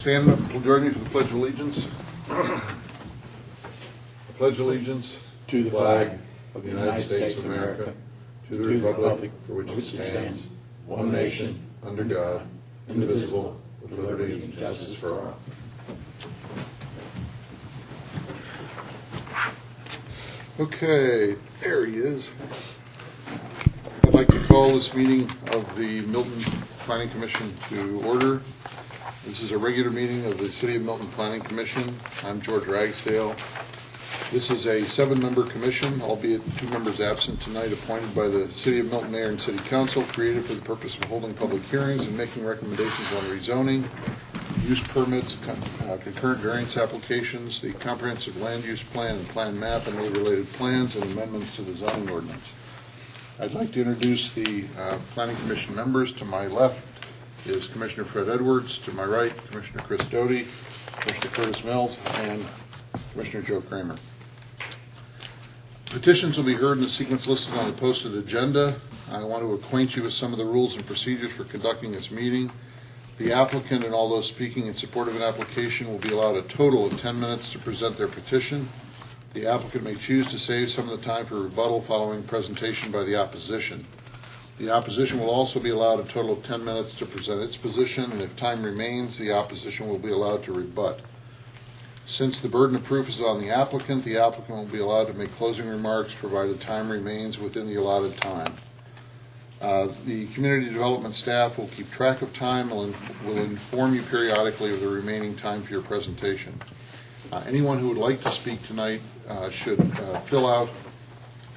Stand up, will join me for the Pledge of Allegiance. I pledge allegiance to the flag of the United States of America, to the republic for which it stands, one nation, under God, indivisible, with liberty and justice for all. Okay, there he is. I'd like to call this meeting of the Milton Planning Commission to order. This is a regular meeting of the City of Milton Planning Commission. I'm George Ragsdale. This is a 7-member commission, albeit 2 members absent tonight, appointed by the City of Milton Mayor and City Council, created for the purpose of holding public hearings and making recommendations on rezoning, use permits, concurrent variance applications, the comprehensive land use plan and plan map and other related plans, and amendments to the zoning ordinance. I'd like to introduce the Planning Commission members. To my left is Commissioner Fred Edwards. To my right, Commissioner Chris Doty, Commissioner Curtis Mills, and Commissioner Joe Kramer. Petitions will be heard in the sequence listed on the posted agenda. I want to acquaint you with some of the rules and procedures for conducting this meeting. The applicant and all those speaking in support of an application will be allowed a total of 10 minutes to present their petition. The applicant may choose to save some of the time for rebuttal following presentation by the opposition. The opposition will also be allowed a total of 10 minutes to present its position, and if time remains, the opposition will be allowed to rebut. Since the burden of proof is on the applicant will be allowed to make closing remarks provided time remains within the allotted time. The community development staff will keep track of time and will inform you periodically of the remaining time for your presentation. Anyone who would like to speak tonight should fill out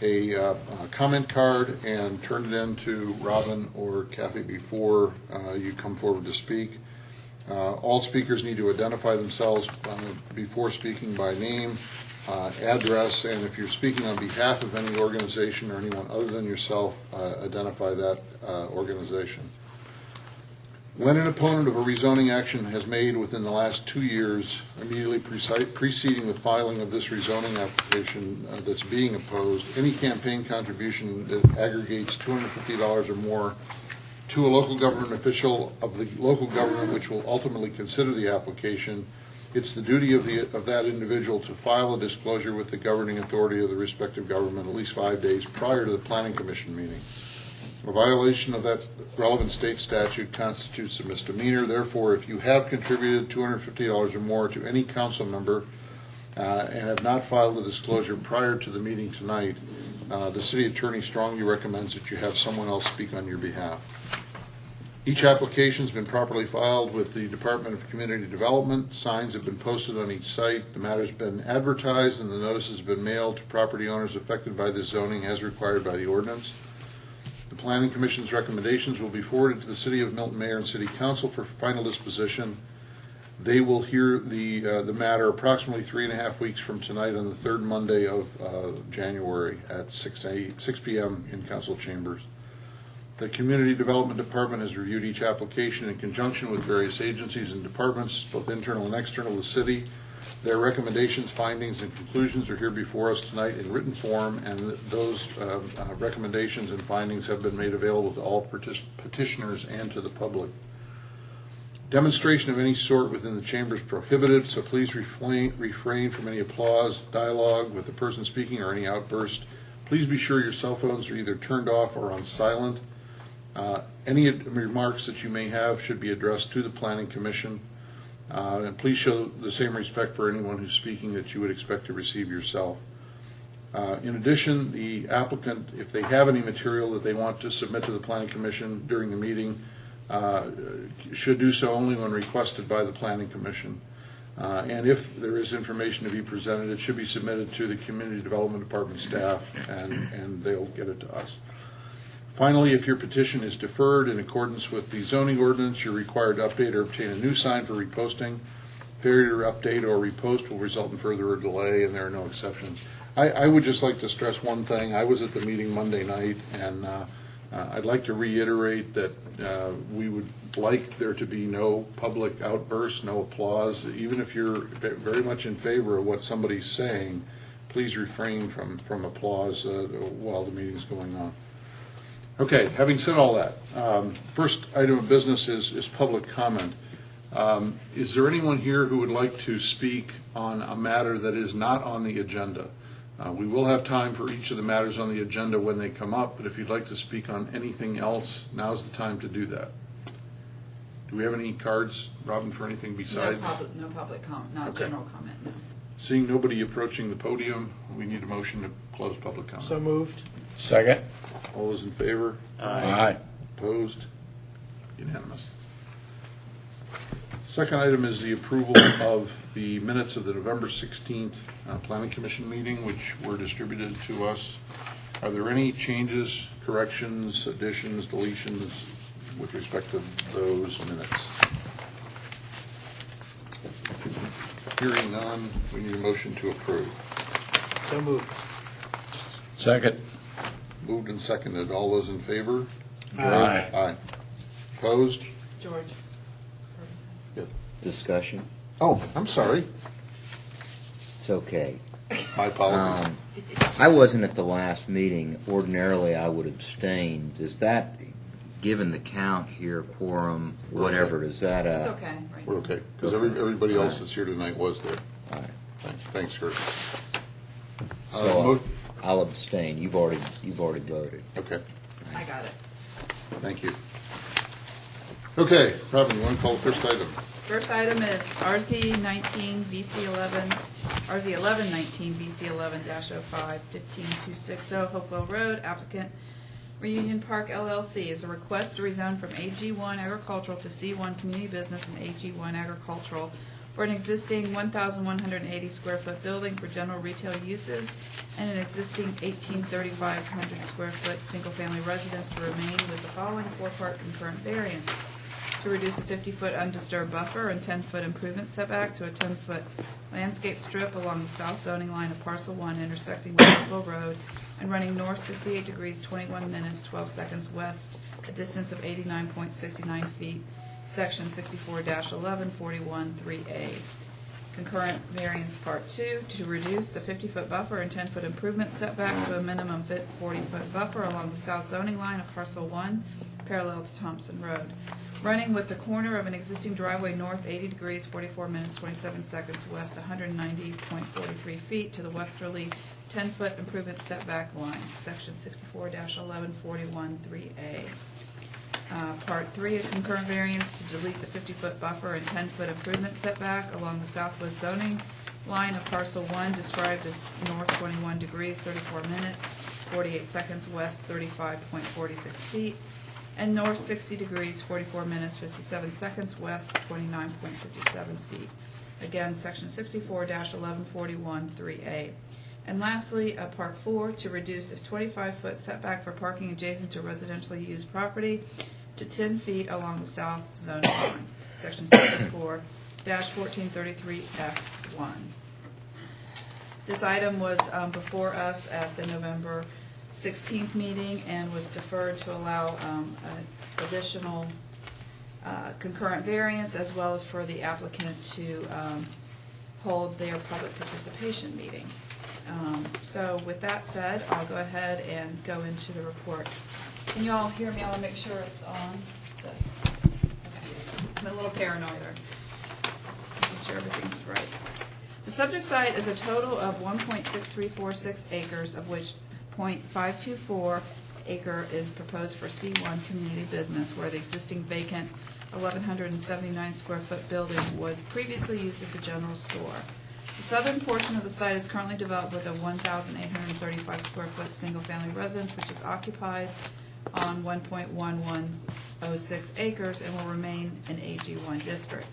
a comment card and turn it in to Robin or Kathy before you come forward to speak. All speakers need to identify themselves before speaking by name, address, and if you're speaking on behalf of any organization or anyone other than yourself, identify that organization. When an opponent of a rezoning action has made within the last 2 years, immediately preceding the filing of this rezoning application that's being opposed, any campaign contribution that aggregates $250 or more to a local government official of the local government which will ultimately consider the application, it's the duty of that individual to file a disclosure with the governing authority of the respective government at least 5 days prior to the Planning Commission meeting. A violation of that relevant state statute constitutes a misdemeanor. Therefore, if you have contributed $250 or more to any council member and have not filed a disclosure prior to the meeting tonight, the city attorney strongly recommends that you have someone else speak on your behalf. Each application has been properly filed with the Department of Community Development. Signs have been posted on each site. The matter has been advertised and the notices have been mailed to property owners affected by this zoning as required by the ordinance. The Planning Commission's recommendations will be forwarded to the City of Milton Mayor and City Council for final disposition. They will hear the matter approximately 3.5 weeks from tonight on the 3rd Monday of January at 6 p.m. in Council Chambers. The Community Development Department has reviewed each application in conjunction with various agencies and departments, both internal and external to the city. Their recommendations, findings, and conclusions are here before us tonight in written form, and those recommendations and findings have been made available to all petitioners and to the public. Demonstration of any sort within the chamber is prohibited, so please refrain from any applause, dialogue with the person speaking, or any outburst. Please be sure your cell phones are either turned off or on silent. Any remarks that you may have should be addressed to the Planning Commission. And please show the same respect for anyone who's speaking that you would expect to receive yourself. In addition, the applicant, if they have any material that they want to submit to the Planning Commission during the meeting, should do so only when requested by the Planning Commission. And if there is information to be presented, it should be submitted to the Community Development Department staff, and they'll get it to us. Finally, if your petition is deferred in accordance with the zoning ordinance, you're required to update or obtain a new sign for reposting. Failure to update or repost will result in further delay, and there are no exceptions. I would just like to stress one thing. I was at the meeting Monday night, and I'd like to reiterate that we would like there to be no public outbursts, no applause. Even if you're very much in favor of what somebody's saying, please refrain from applause while the meeting's going on. Okay, having said all that, first item of business is public comment. Is there anyone here who would like to speak on a matter that is not on the agenda? We will have time for each of the matters on the agenda when they come up, but if you'd like to speak on anything else, now's the time to do that. Do we have any cards, Robin, for anything besides? No public comment, not Okay. general comment, no. Seeing nobody approaching the podium, we need a motion to close public comment. So moved. Second. All those in favor? Aye. Opposed? Unanimous. Second item is the approval of the minutes of the November 16th Planning Commission meeting, which were distributed to us. Are there any changes, corrections, additions, deletions with respect to those minutes? Hearing none, we need a motion to approve. So moved. Second. Moved and seconded. All those in favor? Aye. Aye. Opposed? George? Discussion? Oh, I'm sorry. It's okay. My apologies. I wasn't at the last meeting. Ordinarily, I would abstain. Does that, given the count here, quorum, whatever, does that, It's okay, right? We're okay, because everybody else that's here tonight was there. all right. Thanks, Kurt. So I'll abstain. You've already voted. Okay, I got it. thank you. Okay, Robin, you want to call the first item? First item is RZ 19 VC 11, RZ 1119 VC 11-05 15260 Hopewell Road. Applicant Reunion Park LLC is a request to rezone from AG1 agricultural to C1 community business and AG1 agricultural for an existing 1,180 square foot building for general retail uses and an existing 3,500 square foot single family residence to remain with the following 4-part concurrent variance: to reduce a 50-foot undisturbed buffer and 10-foot improvement setback to a 10-foot landscape strip along the south zoning line of Parcel 1 intersecting with Hopewell Road and running north 68 degrees 21 minutes 12 seconds west, a distance of 89.69 feet, Section 64-1141 3A. Concurrent variance Part 2, to reduce the 50-foot buffer and 10-foot improvement setback to a minimum 40-foot buffer along the south zoning line of Parcel 1 parallel to Thompson Road, running with the corner of an existing driveway north 80 degrees 44 minutes 27 seconds west 190.43 feet to the westerly 10-foot improvement setback line, Section 64-1141 3A. Part 3, a concurrent variance to delete the 50-foot buffer and 10-foot improvement setback along the southwest zoning line of Parcel 1 described as north 21 degrees 34 minutes 48 seconds west 35.46 feet and north 60 degrees 44 minutes 57 seconds west 29.57 feet. Again, Section 64-1141 3A. And lastly, Part 4, to reduce the 25-foot setback for parking adjacent to residentially used property to 10 feet along the south zoning line, Section 64-1433F1. This item was before us at the November 16th meeting and was deferred to allow additional concurrent variance as well as for the applicant to hold their public participation meeting. So with that said, I'll go ahead and go into the report. Can you all hear me? I want to make sure it's on. Okay. I'm a little paranoid. Make sure everything's right. The subject site is a total of 1.6346 acres, of which 0.524 acre is proposed for C1 community business, where the existing vacant 1,179 square foot building was previously used as a general store. The southern portion of the site is currently developed with a 1,835 square foot single family residence, which is occupied on 1.1106 acres and will remain an AG1 district.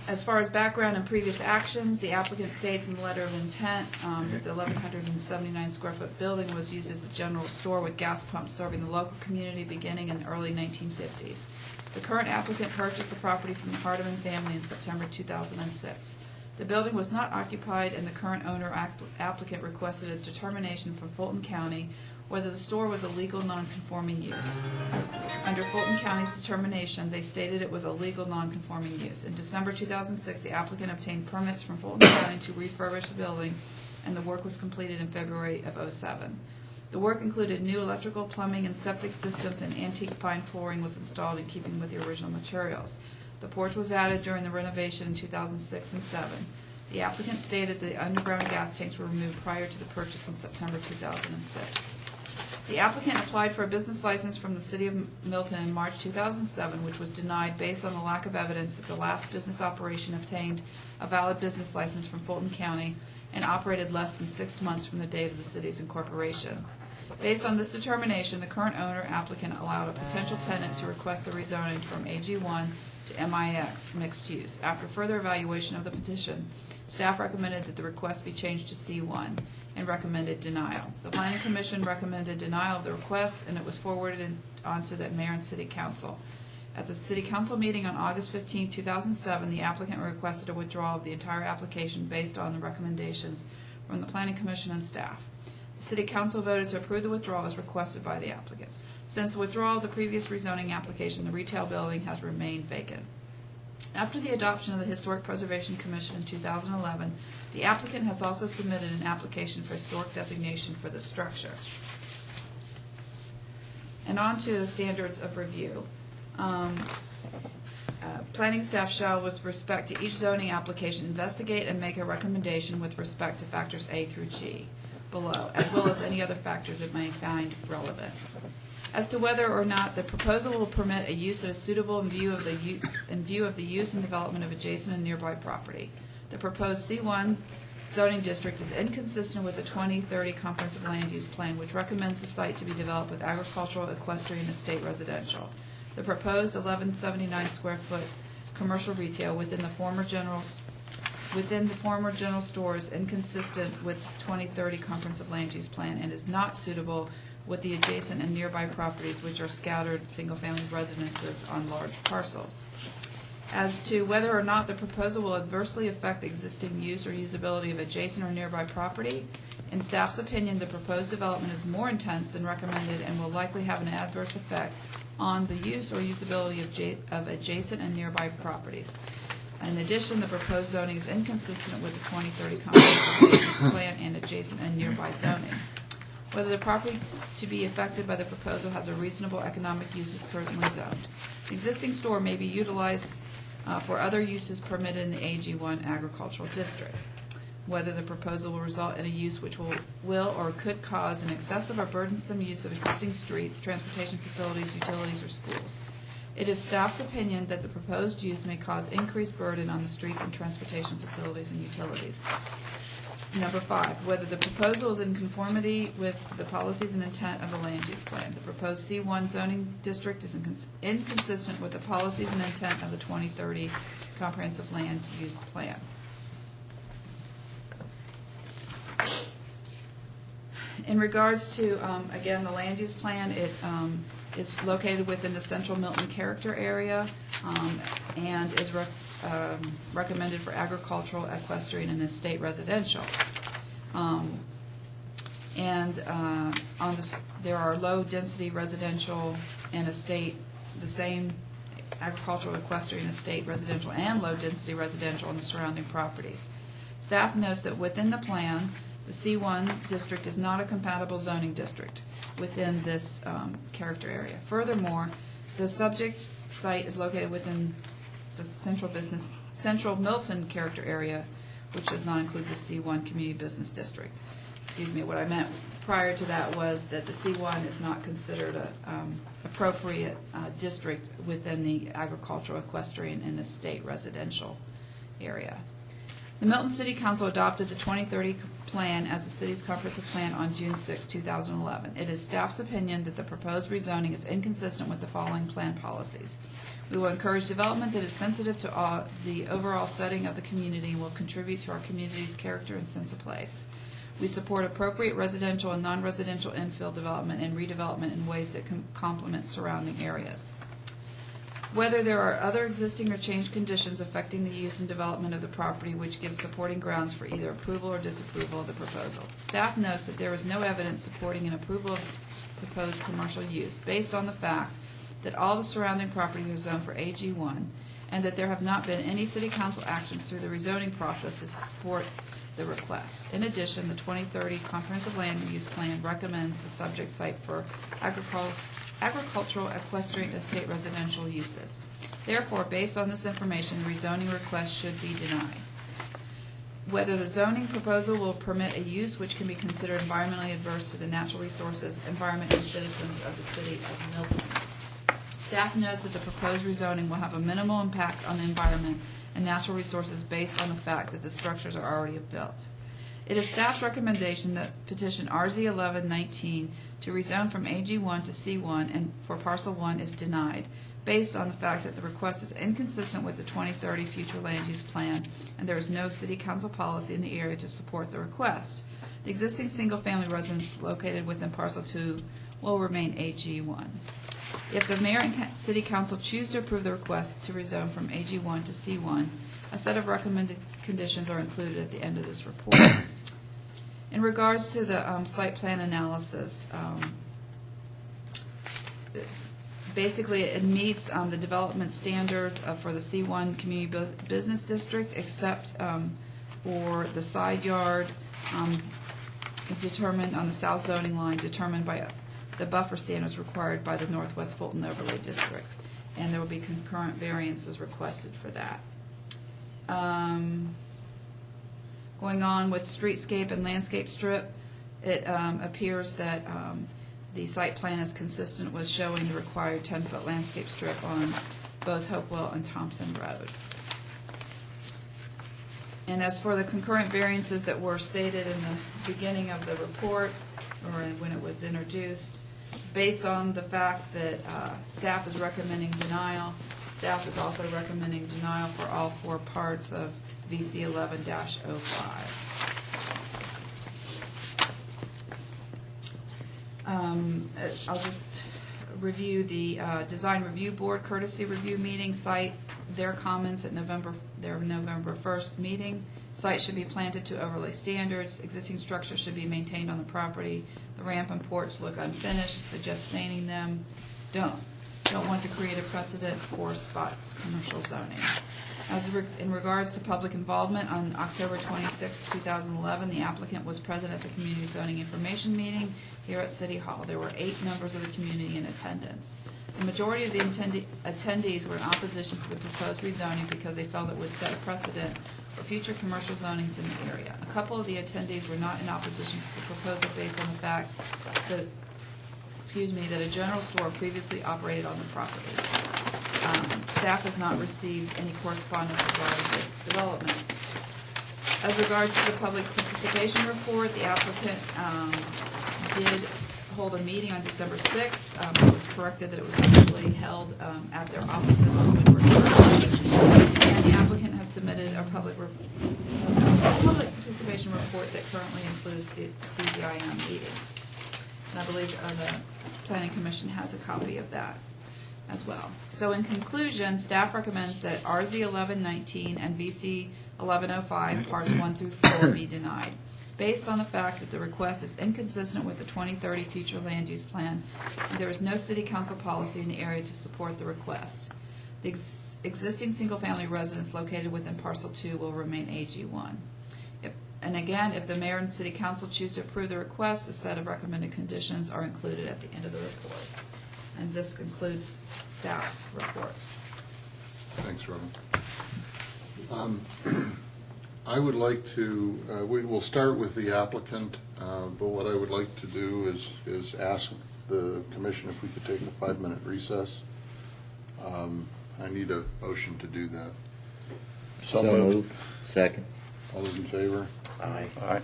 As far as background and previous actions, the applicant states in the letter of intent that the 1,179 square foot building was used as a general store with gas pumps serving the local community beginning in the early 1950s. The current applicant purchased the property from the Hardiman family in September 2006. The building was not occupied, and the current owner applicant requested a determination from Fulton County whether the store was a legal non-conforming use. Under Fulton County's determination, they stated it was a legal non-conforming use. In December 2006, the applicant obtained permits from Fulton County to refurbish the building, and the work was completed in February of 2007. The work included new electrical, plumbing, and septic systems, and antique pine flooring was installed in keeping with the original materials. The porch was added during the renovation in 2006 and 7. The applicant stated the underground gas tanks were removed prior to the purchase in September 2006. The applicant applied for a business license from the City of Milton in March 2007, which was denied based on the lack of evidence that the last business operation obtained a valid business license from Fulton County and operated less than 6 months from the date of the city's incorporation. Based on this determination, the current owner applicant allowed a potential tenant to request the rezoning from AG1 to MIX, mixed use. After further evaluation of the petition, staff recommended that the request be changed to C1 and recommended denial. The Planning Commission recommended denial of the request, and it was forwarded on to the Mayor and City Council. At the City Council meeting on August 15, 2007, the applicant requested a withdrawal of the entire application based on the recommendations from the Planning Commission and staff. The City Council voted to approve the withdrawal as requested by the applicant. Since the withdrawal of the previous rezoning application, the retail building has remained vacant. After the adoption of the Historic Preservation Commission in 2011, the applicant has also submitted an application for historic designation for the structure. And on to the standards of review. Planning staff shall, with respect to each zoning application, investigate and make a recommendation with respect to factors A through G below, as well as any other factors it may find relevant. As to whether or not the proposal will permit a use that is suitable in view of the use and development of adjacent and nearby property. The proposed C1 zoning district is inconsistent with the 2030 Comprehensive Land Use Plan, which recommends the site to be developed with agricultural, equestrian, and estate residential. The proposed 1179 square foot commercial retail within the former general store is inconsistent with 2030 Comprehensive Land Use Plan and is not suitable with the adjacent and nearby properties, which are scattered single-family residences on large parcels. As to whether or not the proposal will adversely affect the existing use or usability of adjacent or nearby property, in staff's opinion, the proposed development is more intense than recommended and will likely have an adverse effect on the use or usability of adjacent and nearby properties. In addition, the proposed zoning is inconsistent with the 2030 Comprehensive Land Use Plan and adjacent and nearby zoning. Whether the property to be affected by the proposal has a reasonable economic use is currently zoned. The existing store may be utilized for other uses permitted in the AG1 agricultural district. Whether the proposal will result in a use which will or could cause an excessive or burdensome use of existing streets, transportation facilities, utilities, or schools. It is staff's opinion that the proposed use may cause increased burden on the streets and transportation facilities and utilities. Number 5, whether the proposal is in conformity with the policies and intent of the land use plan. The proposed C1 zoning district is inconsistent with the policies and intent of the 2030 Comprehensive Land Use Plan. In regards to, again, the land use plan, it is located within the Central Milton character area and is recommended for agricultural, equestrian, and estate residential. There are low-density residential and estate, the same agricultural, equestrian, estate residential, and low-density residential on the surrounding properties. Staff notes that within the plan, the C1 district is not a compatible zoning district within this character area. Furthermore, the subject site is located within the Central Milton character area, which does not include the C1 Community Business District. Excuse me, what I meant prior to that was that the C1 is not considered an appropriate district within the agricultural, equestrian, and estate residential area. The Milton City Council adopted the 2030 plan as the city's comprehensive plan on June 6, 2011. It is staff's opinion that the proposed rezoning is inconsistent with the following plan policies. We will encourage development that is sensitive to the overall setting of the community and will contribute to our community's character and sense of place. We support appropriate residential and non-residential infill development and redevelopment in ways that can complement surrounding areas. Whether there are other existing or changed conditions affecting the use and development of the property which gives supporting grounds for either approval or disapproval of the proposal. Staff notes that there is no evidence supporting an approval of this proposed commercial use based on the fact that all the surrounding properties are zoned for AG1 and that there have not been any city council actions through the rezoning process to support the request. In addition, the 2030 Comprehensive Land Use Plan recommends the subject site for agricultural, equestrian, estate residential uses. Therefore, based on this information, the rezoning request should be denied. Whether the zoning proposal will permit a use which can be considered environmentally adverse to the natural resources, environment, and citizens of the city of Milton. Staff notes that the proposed rezoning will have a minimal impact on the environment and natural resources based on the fact that the structures are already built. It is staff's recommendation that petition RZ 1119 to rezone from AG1 to C1 and for parcel 1 is denied, based on the fact that the request is inconsistent with the 2030 future land use plan, and there is no city council policy in the area to support the request. The existing single-family residence located within parcel 2 will remain AG1. If the mayor and city council choose to approve the request to rezone from AG1 to C1, a set of recommended conditions are included at the end of this report. In regards to the site plan analysis, basically it meets the development standards for the C1 Community Business District, except for the side yard determined on the south zoning line, determined by the buffer standards required by the Northwest Fulton Overlay District, and there will be concurrent variances requested for that. Going on with streetscape and landscape strip, it appears that the site plan is consistent with showing the required 10-foot landscape strip on both Hopewell and Thompson Road. And as for the concurrent variances that were stated in the beginning of the report, or when it was introduced, based on the fact that staff is recommending denial, staff is also recommending denial for all 4 parts of VC 11-05. I'll just review the Design Review Board courtesy review meeting, cite their comments at their November 1st meeting. Site should be planted to overlay standards. Existing structures should be maintained on the property. The ramp and porch look unfinished. Suggest staining them. Don't want to create a precedent for spot commercial zoning. In regards to public involvement, on October 26, 2011, the applicant was present at the Community Zoning Information Meeting here at City Hall. There were 8 members of the community in attendance. The majority of the attendees were in opposition to the proposed rezoning because they felt it would set a precedent for future commercial zonings in the area. A couple of the attendees were not in opposition to the proposal based on the fact that, that a general store previously operated on the property. Staff has not received any correspondence regarding this development. As regards to the public participation report, the applicant did hold a meeting on December 6th. It was corrected that it was actually held at their offices on Woodward Road. And the applicant has submitted a public participation report that currently includes the CZIM meeting. And I believe the Planning Commission has a copy of that as well. So in conclusion, staff recommends that RZ 1119 and VC 1105 parts 1 through 4 be denied, based on the fact that the request is inconsistent with the 2030 future land use plan, and there is no city council policy in the area to support the request. The existing single-family residence located within parcel 2 will remain AG1. And again, if the mayor and city council choose to approve the request, a set of recommended conditions are included at the end of the report. And this concludes staff's report. Thanks, Robin. I would like to, we will start with the applicant, but what I would like to do is ask the commission if we could take a 5-minute recess. I need a motion to do that. So moved. Second. All those in favor? Aye. Okay.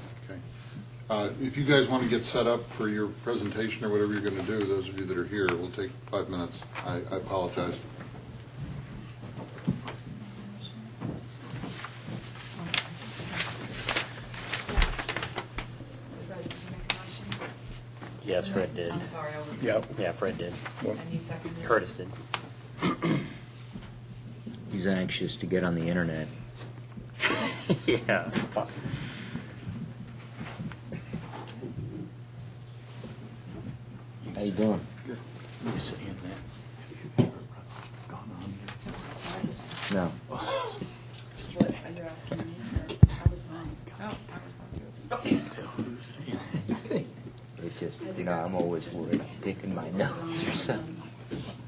If you guys want to get set up for your presentation or whatever you're going to do, those of you that are here, we'll take 5 minutes. I apologize. Yes, Fred did. I'm sorry, I was. Yep. Yeah, Fred did. And you seconded? Curtis did. He's anxious to get on the internet. Yeah. How you doing? You saying that? Have you ever gone on here? No. What, are you asking me? I was wrong. Oh, I was wrong. It just, I'm always worried I'm picking my nose or something.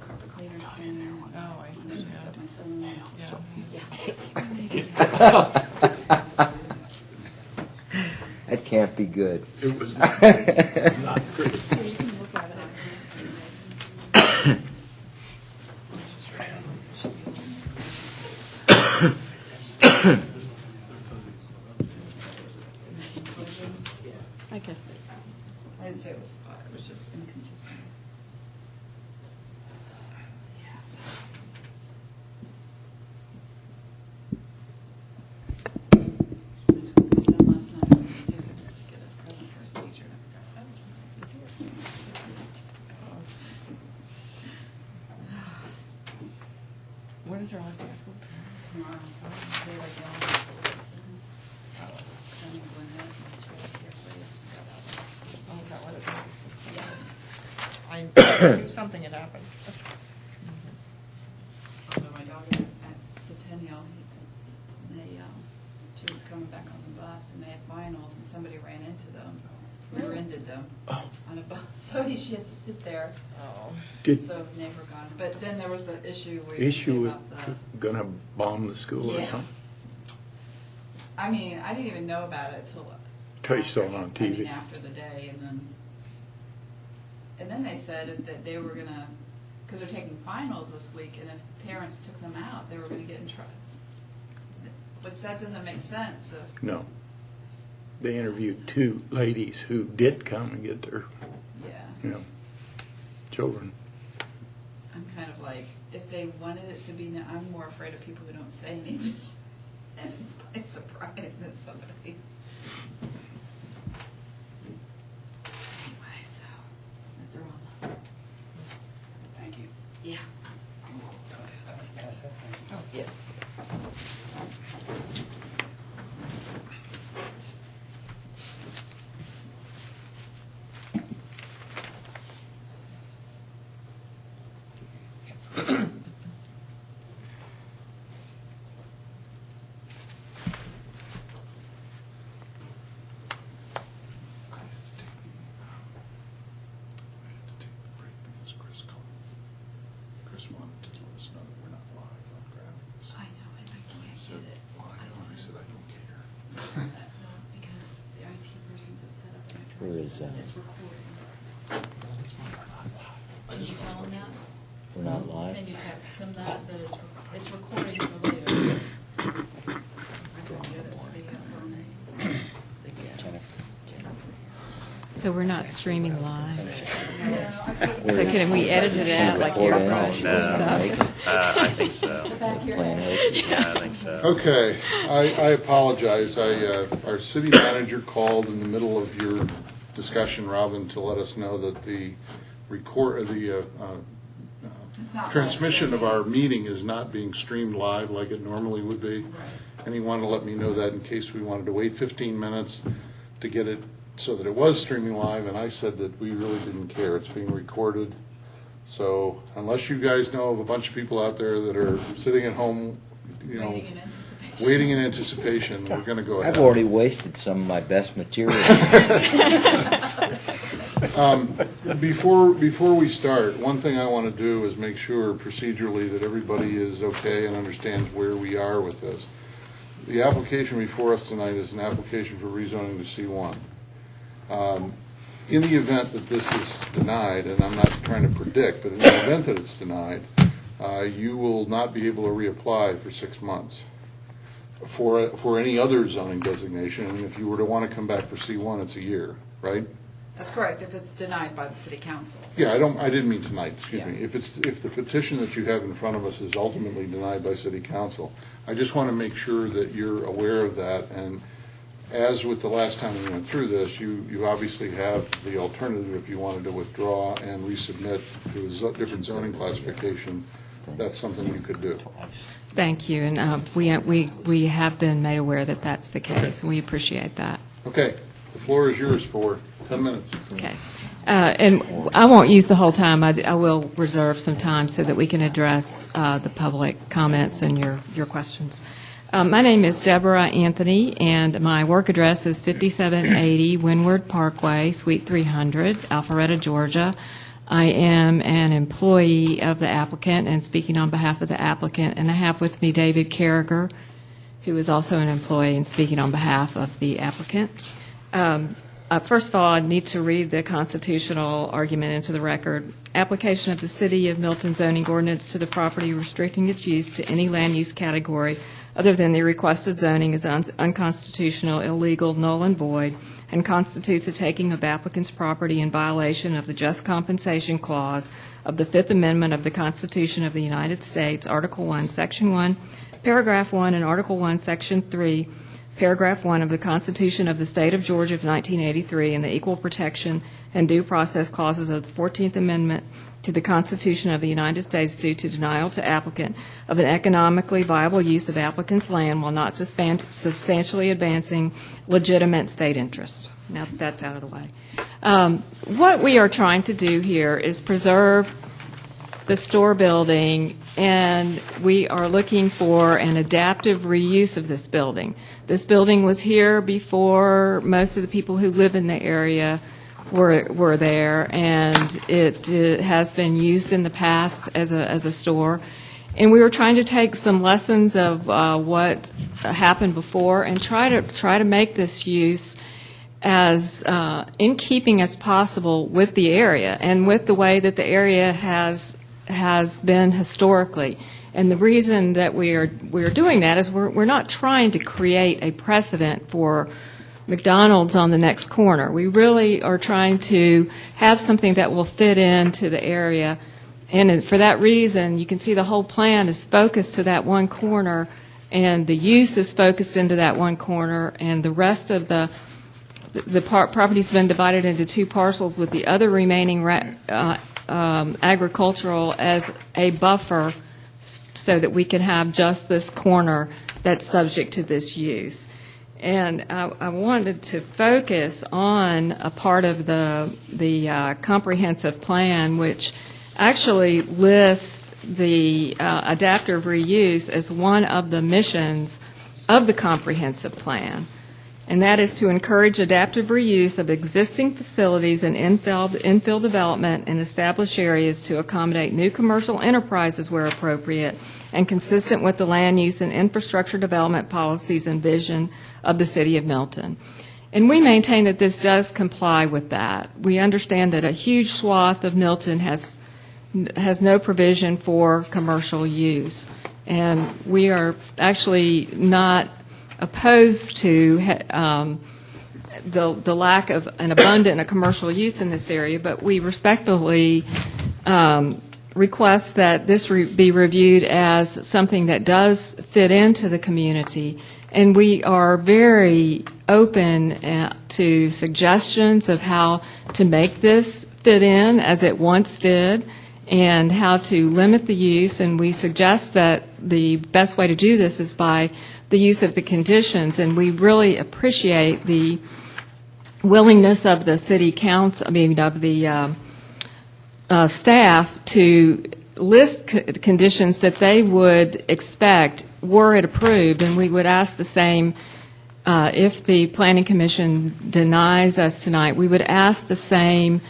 Carpet cleaners came in. Oh, I see. Got my son-in-law. That can't be good. It was not great. Here, you can look at it. I guess. I didn't say it was spot, it was just inconsistent. Yes. I told my son last night we need to get a present for his teacher. And I forgot, When is our last day of school? tomorrow. They like yelling. Sending Gwinnett and Cherokee Place. Oh, is that what it is? Yeah. I knew something had happened. Although my daughter at Centennial, she was coming back on the bus and they had finals and somebody ran into them, rear-ended them on a bus. So she had to sit there. Oh. Did So neighbor gone. But then there was the issue where you issue say with about the. gonna bomb the school or Yeah. something? I mean, I didn't even know about it Till you saw it on I mean, TV. after the day, and then they said that they were gonna, because they're taking finals this week, and if parents took them out, they were gonna get in trouble. Which that doesn't make sense. No. They interviewed two ladies who did come and get their, Yeah, children. I'm kind of like, if they wanted it to be, I'm more afraid of people who don't say anything. And it's surprised that somebody. Anyway, so they're on. Thank you. Yeah. Pass that. Thank you. Oh, yeah. Chris wanted to let us know that we're not live on Gravity's. I know, and I can't I said, get it. well, I know, I said, I don't care. No, because the IT person that set up and I tried Where to is set it, that? it's recording. That's why we're not live. Can you tell them that? We're not live? Can you text them that it's recording for later? I couldn't get it to be for me. So we're not streaming live? No, I couldn't. So can we edit it out like Record it. airbrush and stuff? I think so. The back of your Plan head. it. Yeah, I think so. Okay, I apologize. Our city manager called in the middle of your discussion, Robin, to let us know that the It's not transmission live of our streaming. meeting is not being streamed live like it normally would be. Right. And he wanted to let me know that in case we wanted to wait 15 minutes to get it so that it was streaming live, and I said that we really didn't care. It's being recorded. So unless you guys know of a bunch of people out there that are sitting at home, Waiting in anticipation. waiting in anticipation, we're going to go ahead. I've already wasted some of my best material. Before we start, one thing I want to do is make sure procedurally that everybody is okay and understands where we are with this. The application before us tonight is an application for rezoning to C1. In the event that this is denied, and I'm not trying to predict, but in the event that it's denied, you will not be able to reapply for 6 months for any other zoning designation. And if you were to want to come back for C1, it's a year, right? That's correct, if it's denied by the city council. Yeah, I didn't mean tonight, excuse me. Yeah. If the petition that you have in front of us is ultimately denied by city council, I just want to make sure that you're aware of that. And as with the last time we went through this, you obviously have the alternative if you wanted to withdraw and resubmit to a different zoning classification. That's something you could do. Thank you, and we have been made aware that that's the case, and we appreciate that. Okay, the floor is yours for 10 minutes. Okay. And I won't use the whole time. I will reserve some time so that we can address the public comments and your questions. My name is Deborah Anthony, and my work address is 5780 Windward Parkway, Suite 300, Alpharetta, Georgia, I am an employee of the applicant and speaking on behalf of the applicant, and I have with me David Carragher, who is also an employee and speaking on behalf of the applicant. First of all, I need to read the constitutional argument into the record. Application of the City of Milton zoning ordinance to the property restricting its use to any land use category other than the requested zoning is unconstitutional, illegal, null and void, and constitutes a taking of applicant's property in violation of the Just Compensation Clause of the Fifth Amendment of the Constitution of the United States, Article 1, Section 1, Paragraph 1, and Article 1, Section 3, Paragraph 1 of the Constitution of the State of Georgia of 1983 and the Equal Protection and Due Process Clauses of the 14th Amendment to the Constitution of the United States due to denial to applicant of an economically viable use of applicant's land while not substantially advancing legitimate state interest. Now that that's out of the way. What we are trying to do here is preserve the store building, and we are looking for an adaptive reuse of this building. This building was here before most of the people who live in the area were there, and it has been used in the past as a store. And we were trying to take some lessons of what happened before and try to make this use as in keeping as possible with the area and with the way that the area has been historically. And the reason that we're doing that is we're not trying to create a precedent for McDonald's on the next corner. We really are trying to have something that will fit into the area. And for that reason, you can see the whole plan is focused to that one corner, and the use is focused into that one corner, and the rest of the property's been divided into two parcels with the other remaining agricultural as a buffer so that we can have just this corner that's subject to this use. And I wanted to focus on a part of the comprehensive plan, which actually lists the adaptive reuse as one of the missions of the comprehensive plan. And that is to encourage adaptive reuse of existing facilities and infill development in established areas to accommodate new commercial enterprises where appropriate and consistent with the land use and infrastructure development policies and vision of the City of Milton. And we maintain that this does comply with that. We understand that a huge swath of Milton has no provision for commercial use. And we are actually not opposed to the lack of an abundant commercial use in this area, but we respectfully request that this be reviewed as something that does fit into the community. And we are very open to suggestions of how to make this fit in as it once did and how to limit the use. And we suggest that the best way to do this is by the use of the conditions. And we really appreciate the willingness of the city council, of the staff to list conditions that they would expect were it approved, and we would ask the same if the Planning Commission denies us tonight. We would ask the same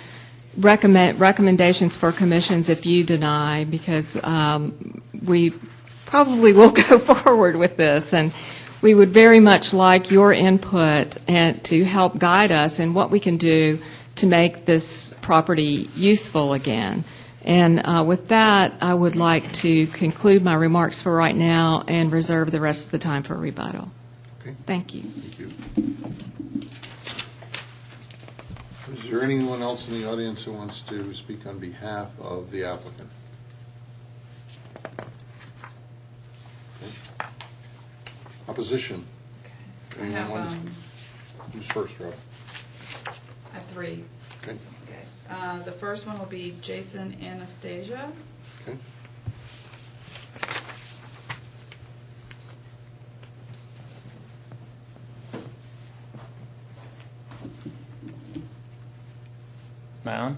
recommendations for commissions if you deny, because we probably will go forward with this, and we would very much like your input and to help guide us in what we can do to make this property useful again. And with that, I would like to conclude my remarks for right now and reserve the rest of the time for rebuttal. Okay. Thank you. Thank you. Is there anyone else in the audience who wants to speak on behalf of the applicant? Okay. Opposition? I have, Who's first, Rob? I have three. Okay. Okay. The first one will be Jason Anastasia. Okay. Am I on?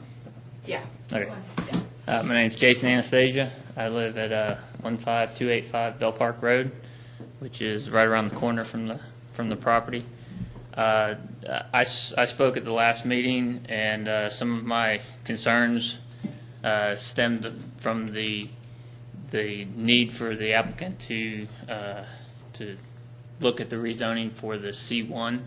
Yeah. Okay. Yeah. My name's Jason Anastasia. I live at 15285 Bell Park Road, which is right around the corner from the property. I spoke at the last meeting, and some of my concerns stemmed from the need for the applicant to look at the rezoning for the C1.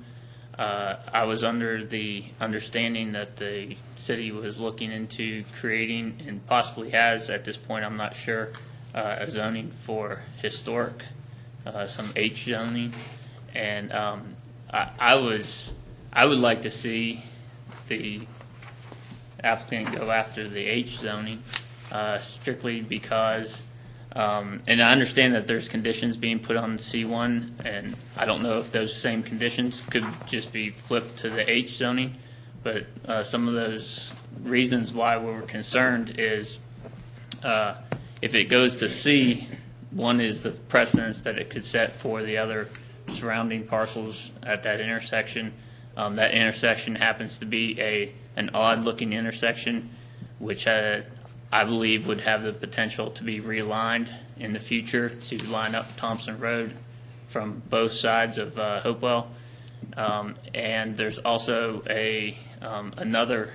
I was under the understanding that the city was looking into creating, and possibly has at this point, I'm not sure, a zoning for historic, some H zoning. And I would like to see the applicant go after the H zoning, strictly because, and I understand that there's conditions being put on C1, and I don't know if those same conditions could just be flipped to the H zoning, but some of those reasons why we're concerned is if it goes to C, one is the precedence that it could set for the other surrounding parcels at that intersection. That intersection happens to be an odd-looking intersection, which I believe would have the potential to be realigned in the future to line up Thompson Road from both sides of Hopewell. And there's also another,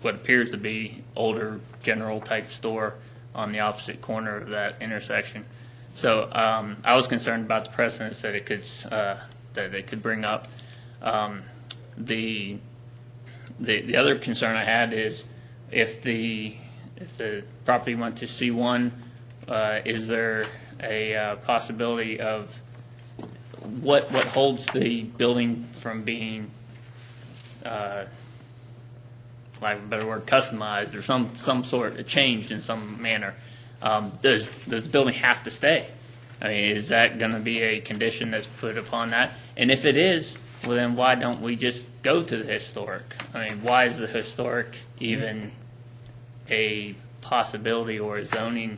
what appears to be older general-type store on the opposite corner of that intersection. So I was concerned about the precedence that it could bring up. The other concern I had is if the property went to C1, is there a possibility of what holds the building from being, like a better word, customized or some sort of changed in some manner? Does the building have to stay? I mean, is that going to be a condition that's put upon that? And if it is, well, then why don't we just go to the historic? I mean, why is the historic even a possibility or a zoning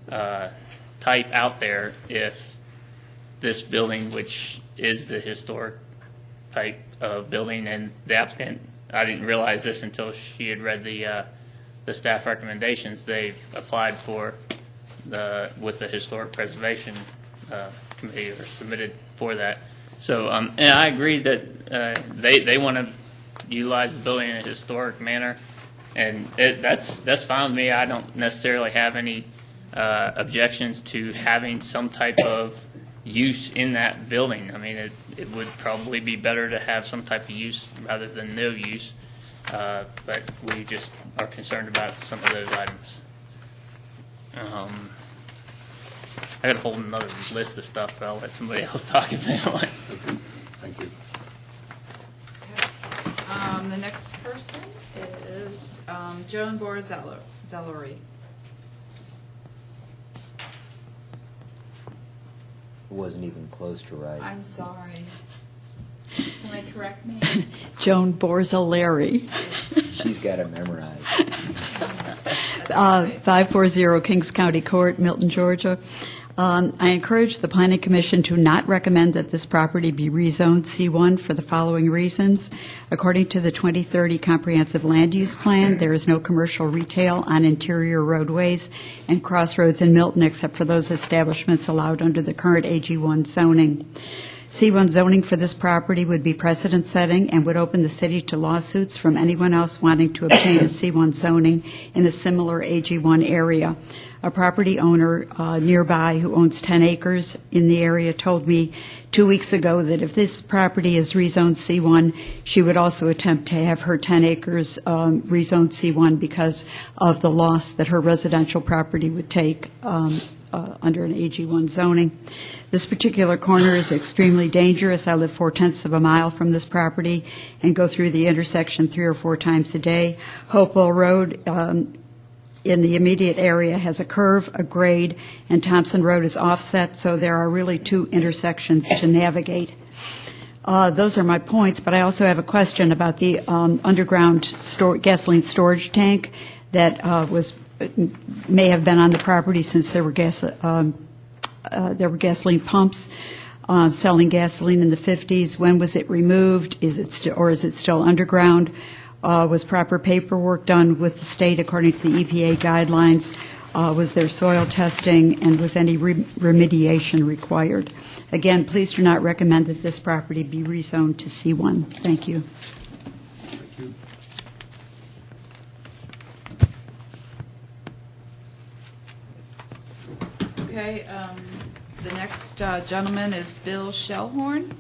type out there if this building, which is the historic type of building, and the applicant, I didn't realize this until she had read the staff recommendations, they've applied for with the Historic Preservation Committee, or submitted for that. So, and I agree that they want to utilize the building in a historic manner, and that's fine with me. I don't necessarily have any objections to having some type of use in that building. I mean, it would probably be better to have some type of use rather than no use, but we just are concerned about some of those items. I got a whole another list of stuff, but I'll let somebody else talk if they want. Thank you. The next person is Joan Borzelleri. Wasn't even close to right. I'm sorry. Somebody correct me? Joan Borzelleri, She's got it memorized. 540 Kings County Court, Milton, Georgia. I encourage the Planning Commission to not recommend that this property be rezoned C1 for the following reasons. According to the 2030 Comprehensive Land Use Plan, there is no commercial retail on interior roadways and crossroads in Milton except for those establishments allowed under the current AG1 zoning. C1 zoning for this property would be precedent-setting and would open the city to lawsuits from anyone else wanting to obtain a C1 zoning in a similar AG1 area. A property owner nearby who owns 10 acres in the area told me 2 weeks ago that if this property is rezoned C1, she would also attempt to have her 10 acres rezoned C1 because of the loss that her residential property would take under an AG1 zoning. This particular corner is extremely dangerous. I live 4/10 of a mile from this property and go through the intersection 3 or 4 times a day. Hopewell Road in the immediate area has a curve, a grade, and Thompson Road is offset, so there are really 2 intersections to navigate. Those are my points, but I also have a question about the underground gasoline storage tank that may have been on the property since there were gasoline pumps selling gasoline in the 50s. When was it removed? Is it still underground? Was proper paperwork done with the state according to the EPA guidelines? Was there soil testing, and was any remediation required? Again, please do not recommend that this property be rezoned to C1. Thank you. Thank you. Okay, the next gentleman is Bill Shellhorn.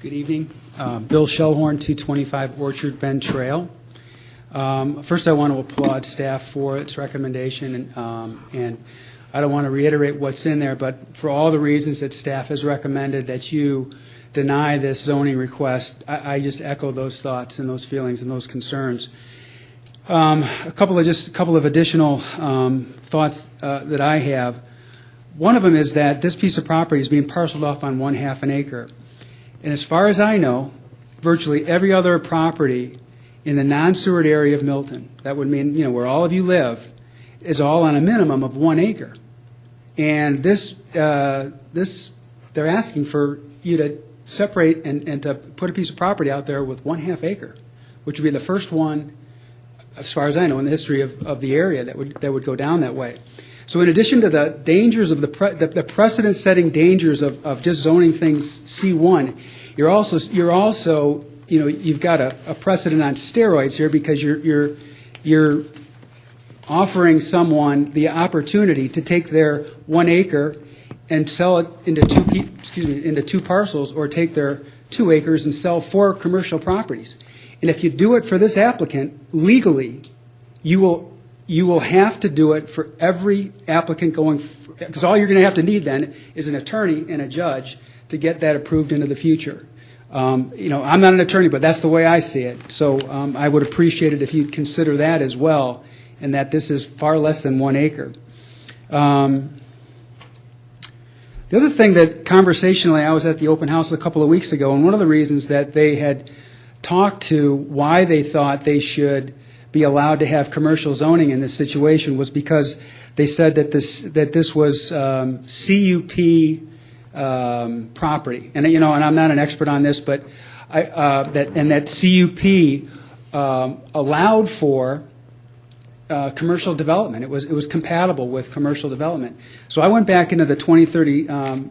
Good evening. Bill Shellhorn, 225 Orchard Bend Trail. First, I want to applaud staff for its recommendation, and I don't want to reiterate what's in there, but for all the reasons that staff has recommended that you deny this zoning request, I just echo those thoughts and those feelings and those concerns. A couple of additional thoughts that I have. One of them is that this piece of property is being parceled off on 1/2 an acre. And as far as I know, virtually every other property in the non-Seward area of Milton, that would mean, where all of you live, is all on a minimum of 1 acre. And they're asking for you to separate and to put a piece of property out there with 1/2 acre, which would be the first one, as far as I know, in the history of the area that would go down that way. So in addition to the dangers of the precedent-setting dangers of just zoning things C1, you're also you've got a precedent on steroids here, because you're offering someone the opportunity to take their 1 acre and sell it into two parcels, or take their 2 acres and sell 4 commercial properties. And if you do it for this applicant legally, you will have to do it for every applicant going, because all you're going to have to need then is an attorney and a judge to get that approved into the future. I'm not an attorney, but that's the way I see it. So I would appreciate it if you'd consider that as well, and that this is far less than 1 acre. The other thing that conversationally, I was at the open house a couple of weeks ago, and one of the reasons that they had talked to why they thought they should be allowed to have commercial zoning in this situation was because they said that this was CUP property, and and I'm not an expert on this, but that CUP allowed for commercial development. It was compatible with commercial development. So I went back into the 2030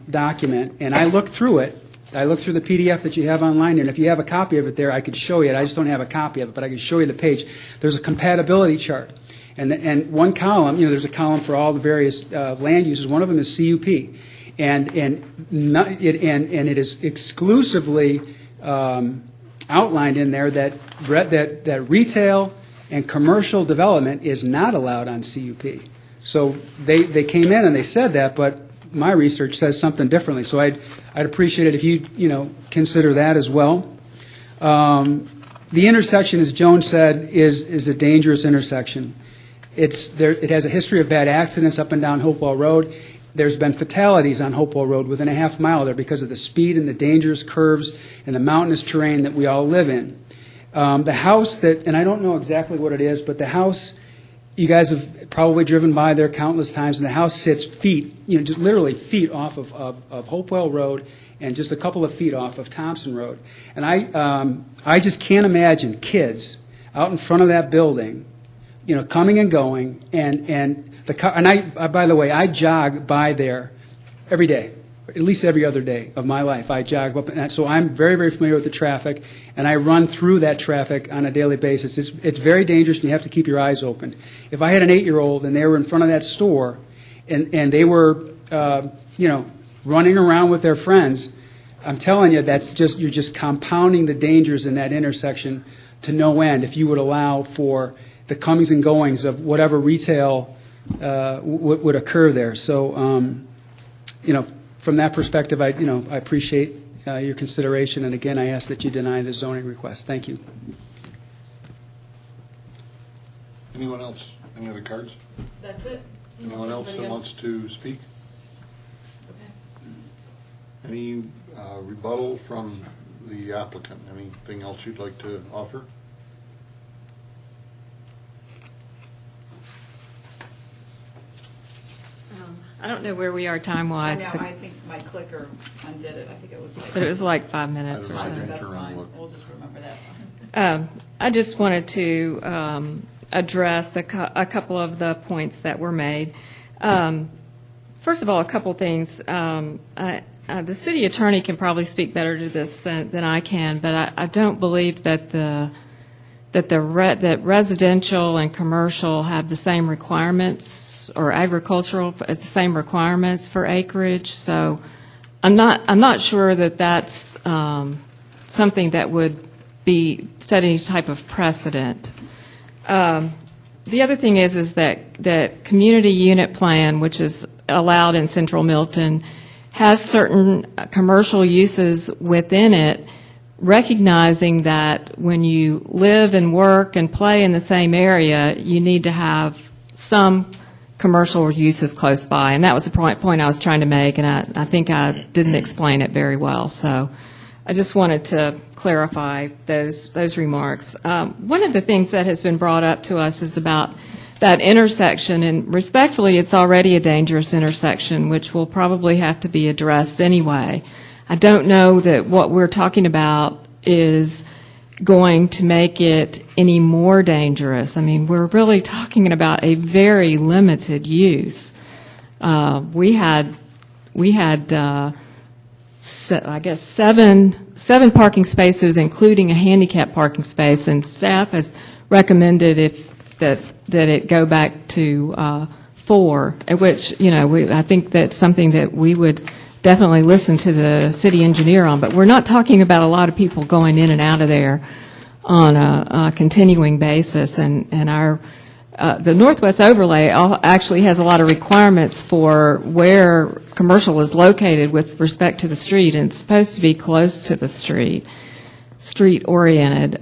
document and I looked through it. I looked through the PDF that you have online, and if you have a copy of it there, I could show you it. I just don't have a copy of it, but I can show you the page. There's a compatibility chart, and one column, there's a column for all the various land uses. One of them is CUP, and it is exclusively outlined in there that retail and commercial development is not allowed on CUP. So they came in and they said that, but my research says something differently. So I'd appreciate it if you consider that as well. The intersection, as Joan said, is a dangerous intersection. It has a history of bad accidents up and down Hopewell Road. There's been fatalities on Hopewell Road within a half mile there because of the speed and the dangerous curves and the mountainous terrain that we all live in. The house and I don't know exactly what it is, but the house, you guys have probably driven by there countless times, and the house sits feet, just literally feet off of Hopewell Road and just a couple of feet off of Thompson Road. And I just can't imagine kids out in front of that building, coming and going, and the car. And by the way, I jog by there every day, at least every other day of my life. I jog up, and so I'm very, very familiar with the traffic, and I run through that traffic on a daily basis. It's very dangerous, and you have to keep your eyes open. If I had an 8-year-old and they were in front of that store, and they were, running around with their friends, I'm telling you, you're just compounding the dangers in that intersection to no end if you would allow for the comings and goings of whatever retail would occur there. So, from that perspective, I appreciate your consideration, and again, I ask that you deny the zoning request. Thank you. Anyone else? Any other cards? That's it. Anyone else that wants to speak? Okay. Any rebuttal from the applicant? Anything else you'd like to offer? I don't know where we are time-wise, I think my clicker undid it. I think it was like. but it was like 5 minutes or I so. don't know. That's Turn around and fine. look. We'll just remember that. I just wanted to address a couple of the points that were made. First of all, a couple things. The city attorney can probably speak better to this than I can, but I don't believe that that residential and commercial have the same requirements, or agricultural has the same requirements for acreage. So I'm not sure that that's something that would be set any type of precedent. The other thing is that community unit plan, which is allowed in Central Milton, has certain commercial uses within it, recognizing that when you live and work and play in the same area, you need to have some commercial uses close by. And that was the point I was trying to make, and I think I didn't explain it very well. So I just wanted to clarify those remarks. One of the things that has been brought up to us is about that intersection, and respectfully, it's already a dangerous intersection, which will probably have to be addressed anyway. I don't know that what we're talking about is going to make it any more dangerous. I mean, we're really talking about a very limited use. We had I guess seven parking spaces, including a handicap parking space, and staff has recommended that it go back to 4, which, I think that's something that we would definitely listen to the city engineer on. But we're not talking about a lot of people going in and out of there on a continuing basis, and our the Northwest Overlay actually has a lot of requirements for where commercial is located with respect to the street, and it's supposed to be close to the street oriented.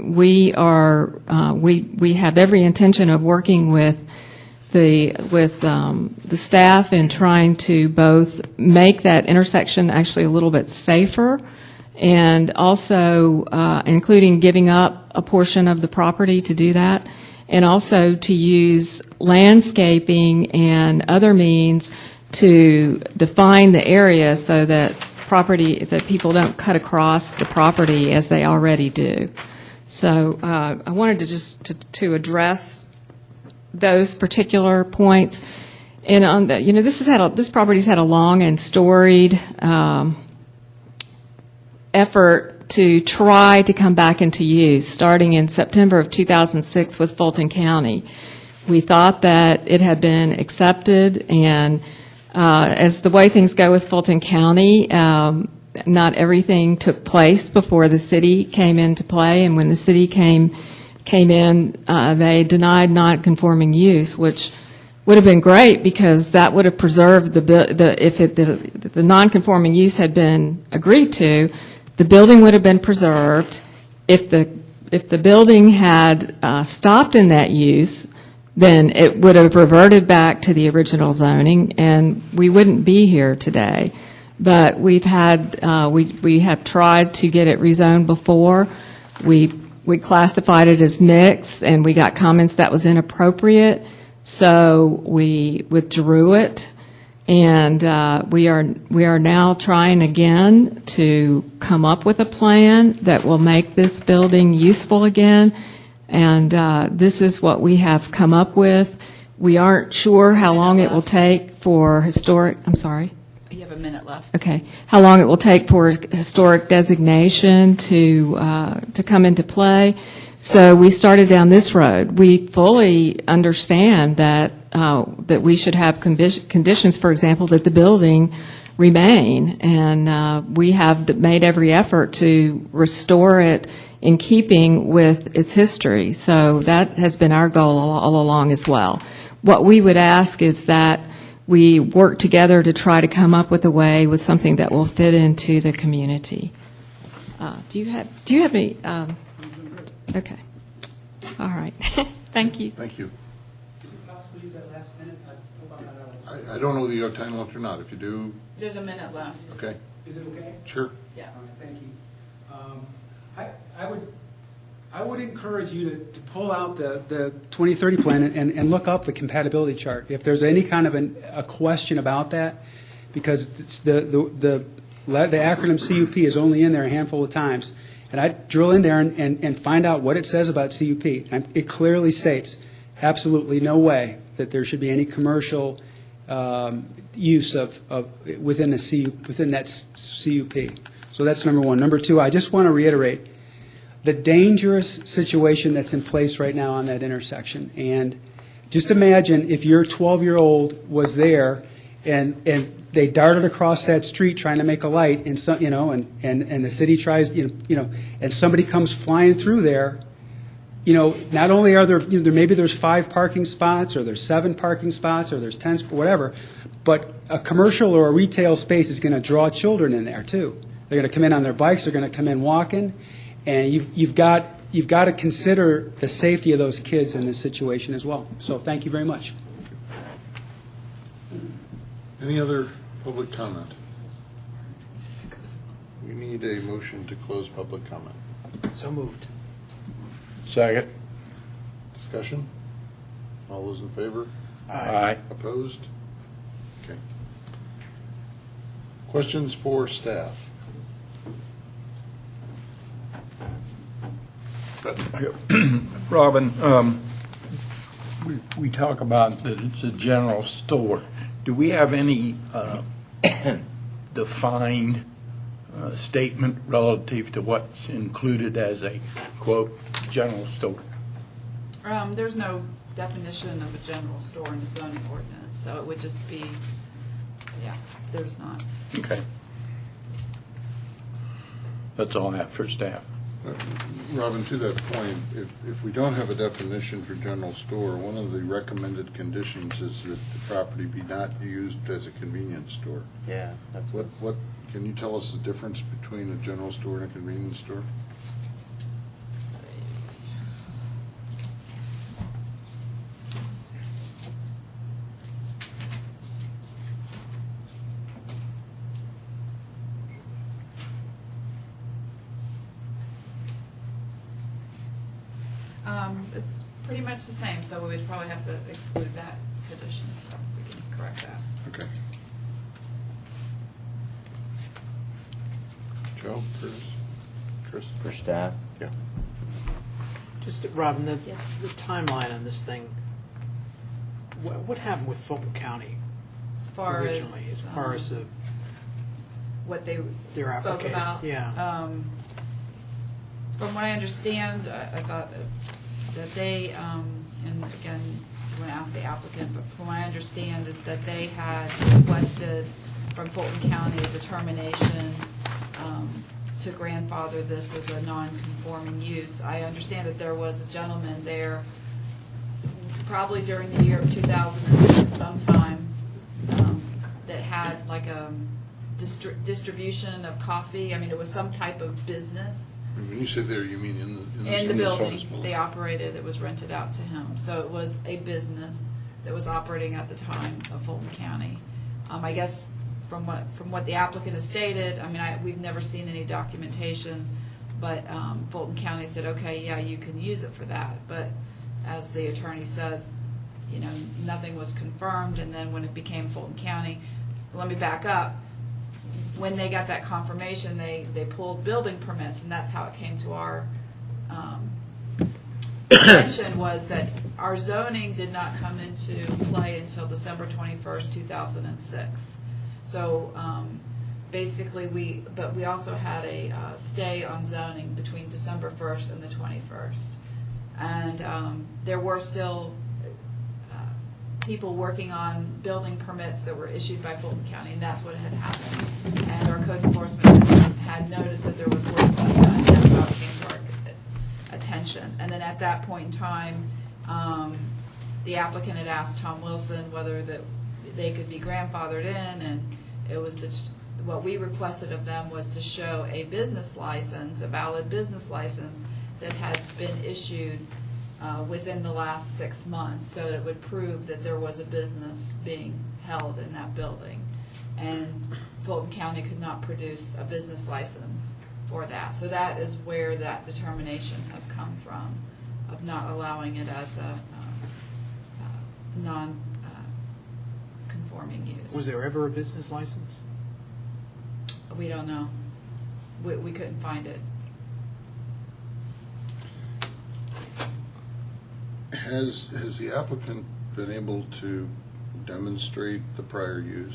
We have every intention of working with the staff in trying to both make that intersection actually a little bit safer, and also including giving up a portion of the property to do that, and also to use landscaping and other means to define the area so that people don't cut across the property as they already do. So I wanted to just to address those particular points. And on the, this property's had a long and storied effort to try to come back into use, starting in September of 2006 with Fulton County. We thought that it had been accepted, and as the way things go with Fulton County, not everything took place before the city came into play, and when the city came in, they denied non-conforming use, which would have been great because that would have preserved if the non-conforming use had been agreed to, the building would have been preserved. If the building had stopped in that use, then it would have reverted back to the original zoning, and we wouldn't be here today. But we have tried to get it rezoned before. We classified it as mixed, and we got comments that was inappropriate, so we withdrew it. And we are now trying again to come up with a plan that will make this building useful again. And this is what we have come up with. We aren't sure how long it will take for historic. I'm sorry. You have a minute left. Okay. How long it will take for historic designation to come into play. So we started down this road. We fully understand that we should have conditions, for example, that the building remain, and we have made every effort to restore it in keeping with its history. So that has been our goal all along as well. What we would ask is that we work together to try to come up with a way with something that will fit into the community. Do you have any? Okay. All right. Thank you. Thank you. Is it possible to use that last minute? I don't know whether you have time left or not. If you do, There's a minute left. okay, Is it okay? sure. Yeah. All right, thank you. I would encourage you to pull out the 2030 plan and look up the compatibility chart. If there's any kind of a question about that, because it's the acronym CUP is only in there a handful of times. And I drill in there and find out what it says about CUP. And it clearly states absolutely no way that there should be any commercial use within that CUP. So that's number one. Number two, I just want to reiterate, the dangerous situation that's in place right now on that intersection. And just imagine if your 12-year-old was there and they darted across that street trying to make a light, and so, and the city tries, and somebody comes flying through there. Not only are there, maybe there's 5 parking spots, or there's 7 parking spots, or there's 10, whatever, but a commercial or a retail space is going to draw children in there too. They're going to come in on their bikes, they're going to come in walking, and you've got to consider the safety of those kids in this situation as well. So thank you very much. Any other public comment? We need a motion to close public comment. So moved. Second. Discussion? All those in favor? Aye. Opposed? Okay. Questions for staff? Robin, we talk about that it's a general store. Do we have any defined statement relative to what's included as a, quote, general store? There's no definition of a general store in the zoning ordinance, so it would just be, there's not. Okay. That's all I have for staff. Robin, to that point, if we don't have a definition for general store, one of the recommended conditions is that the property be not used as a convenience store. Yeah, that's what. What can you tell us the difference between a general store and a convenience store? Let's see. It's pretty much the same, so we would probably have to exclude that condition, so we can correct that. Okay. Joe, Chris? For staff? Yeah. Just, Robin, the Yes. timeline on this thing, what happened with Fulton County As far originally? As far as what they their spoke application? about. Yeah. From what I understand, I thought that they, and again, you want to ask the applicant, but from what I understand is that they had requested from Fulton County a determination to grandfather this as a non-conforming use. I understand that there was a gentleman there, probably during the year of 2006 sometime, that had like a distribution of coffee. I mean, it was some type of business. When you say there, you mean in the In the building, office building? they operated, it was rented out to him. So it was a business that was operating at the time of Fulton County. I guess from what the applicant has stated, I mean, we've never seen any documentation, but Fulton County said, okay, yeah, you can use it for that. But as the attorney said, nothing was confirmed, and then when it became Fulton County, let me back up. When they got that confirmation, they pulled building permits, and that's how it came to our attention, was that our zoning did not come into play until December 21st, 2006. So basically, we also had a stay on zoning between December 1st and the 21st. And there were still people working on building permits that were issued by Fulton County, and that's what had happened. And our code enforcement had noticed that there was work being done. That's how it came to our attention. And then at that point in time, the applicant had asked Tom Wilson whether that they could be grandfathered in, and it was what we requested of them was to show a business license, a valid business license that had been issued within the last 6 months, so it would prove that there was a business being held in that building. And Fulton County could not produce a business license for that. So that is where that determination has come from, of not allowing it as a non-conforming use. Was there ever a business license? We don't know. We couldn't find it. Has the applicant been able to demonstrate the prior use?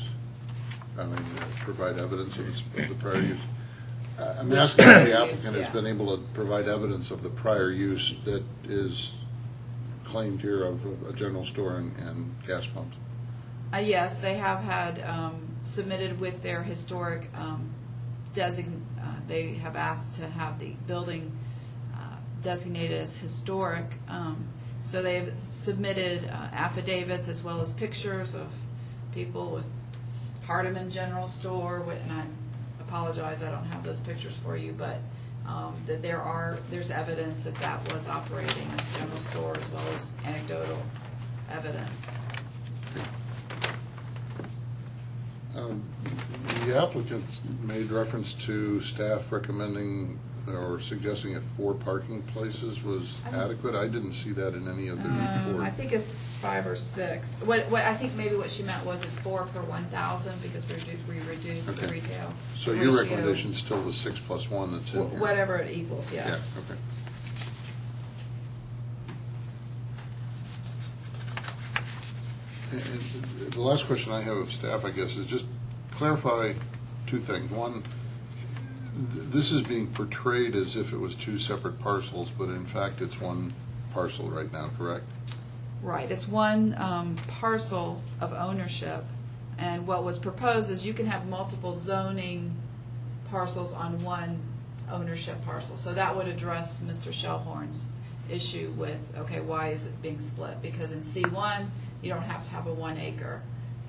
I mean, provide evidence of the prior use? I'm asking if the applicant has Yeah. been able to provide evidence of the prior use that is claimed here of a general store and gas pumps. Yes, they have had submitted with their historic they have asked to have the building designated as historic. So they've submitted affidavits as well as pictures of people with Hardeman General Store, and I apologize, I don't have those pictures for you, but that there's evidence that that was operating as a general store as well as anecdotal evidence. The applicant made reference to staff recommending or suggesting that 4 parking places was adequate. I didn't see that in any of the I report. think it's 5 or 6. What I think maybe what she meant was it's 4 per 1,000 because we reduced the Okay. retail. So your ratio. recommendation is still the 6 plus 1 that's in here? Whatever it equals, Yeah, yes. okay. And the last question I have of staff, I guess, is just clarify 2 things. One, this is being portrayed as if it was 2 separate parcels, but in fact it's 1 parcel right now, correct? Right, it's one parcel of ownership, and what was proposed is you can have multiple zoning parcels on one ownership parcel. So that would address Mr. Shellhorn's issue with, okay, why is it being split? Because in C1, you don't have to have a 1 acre.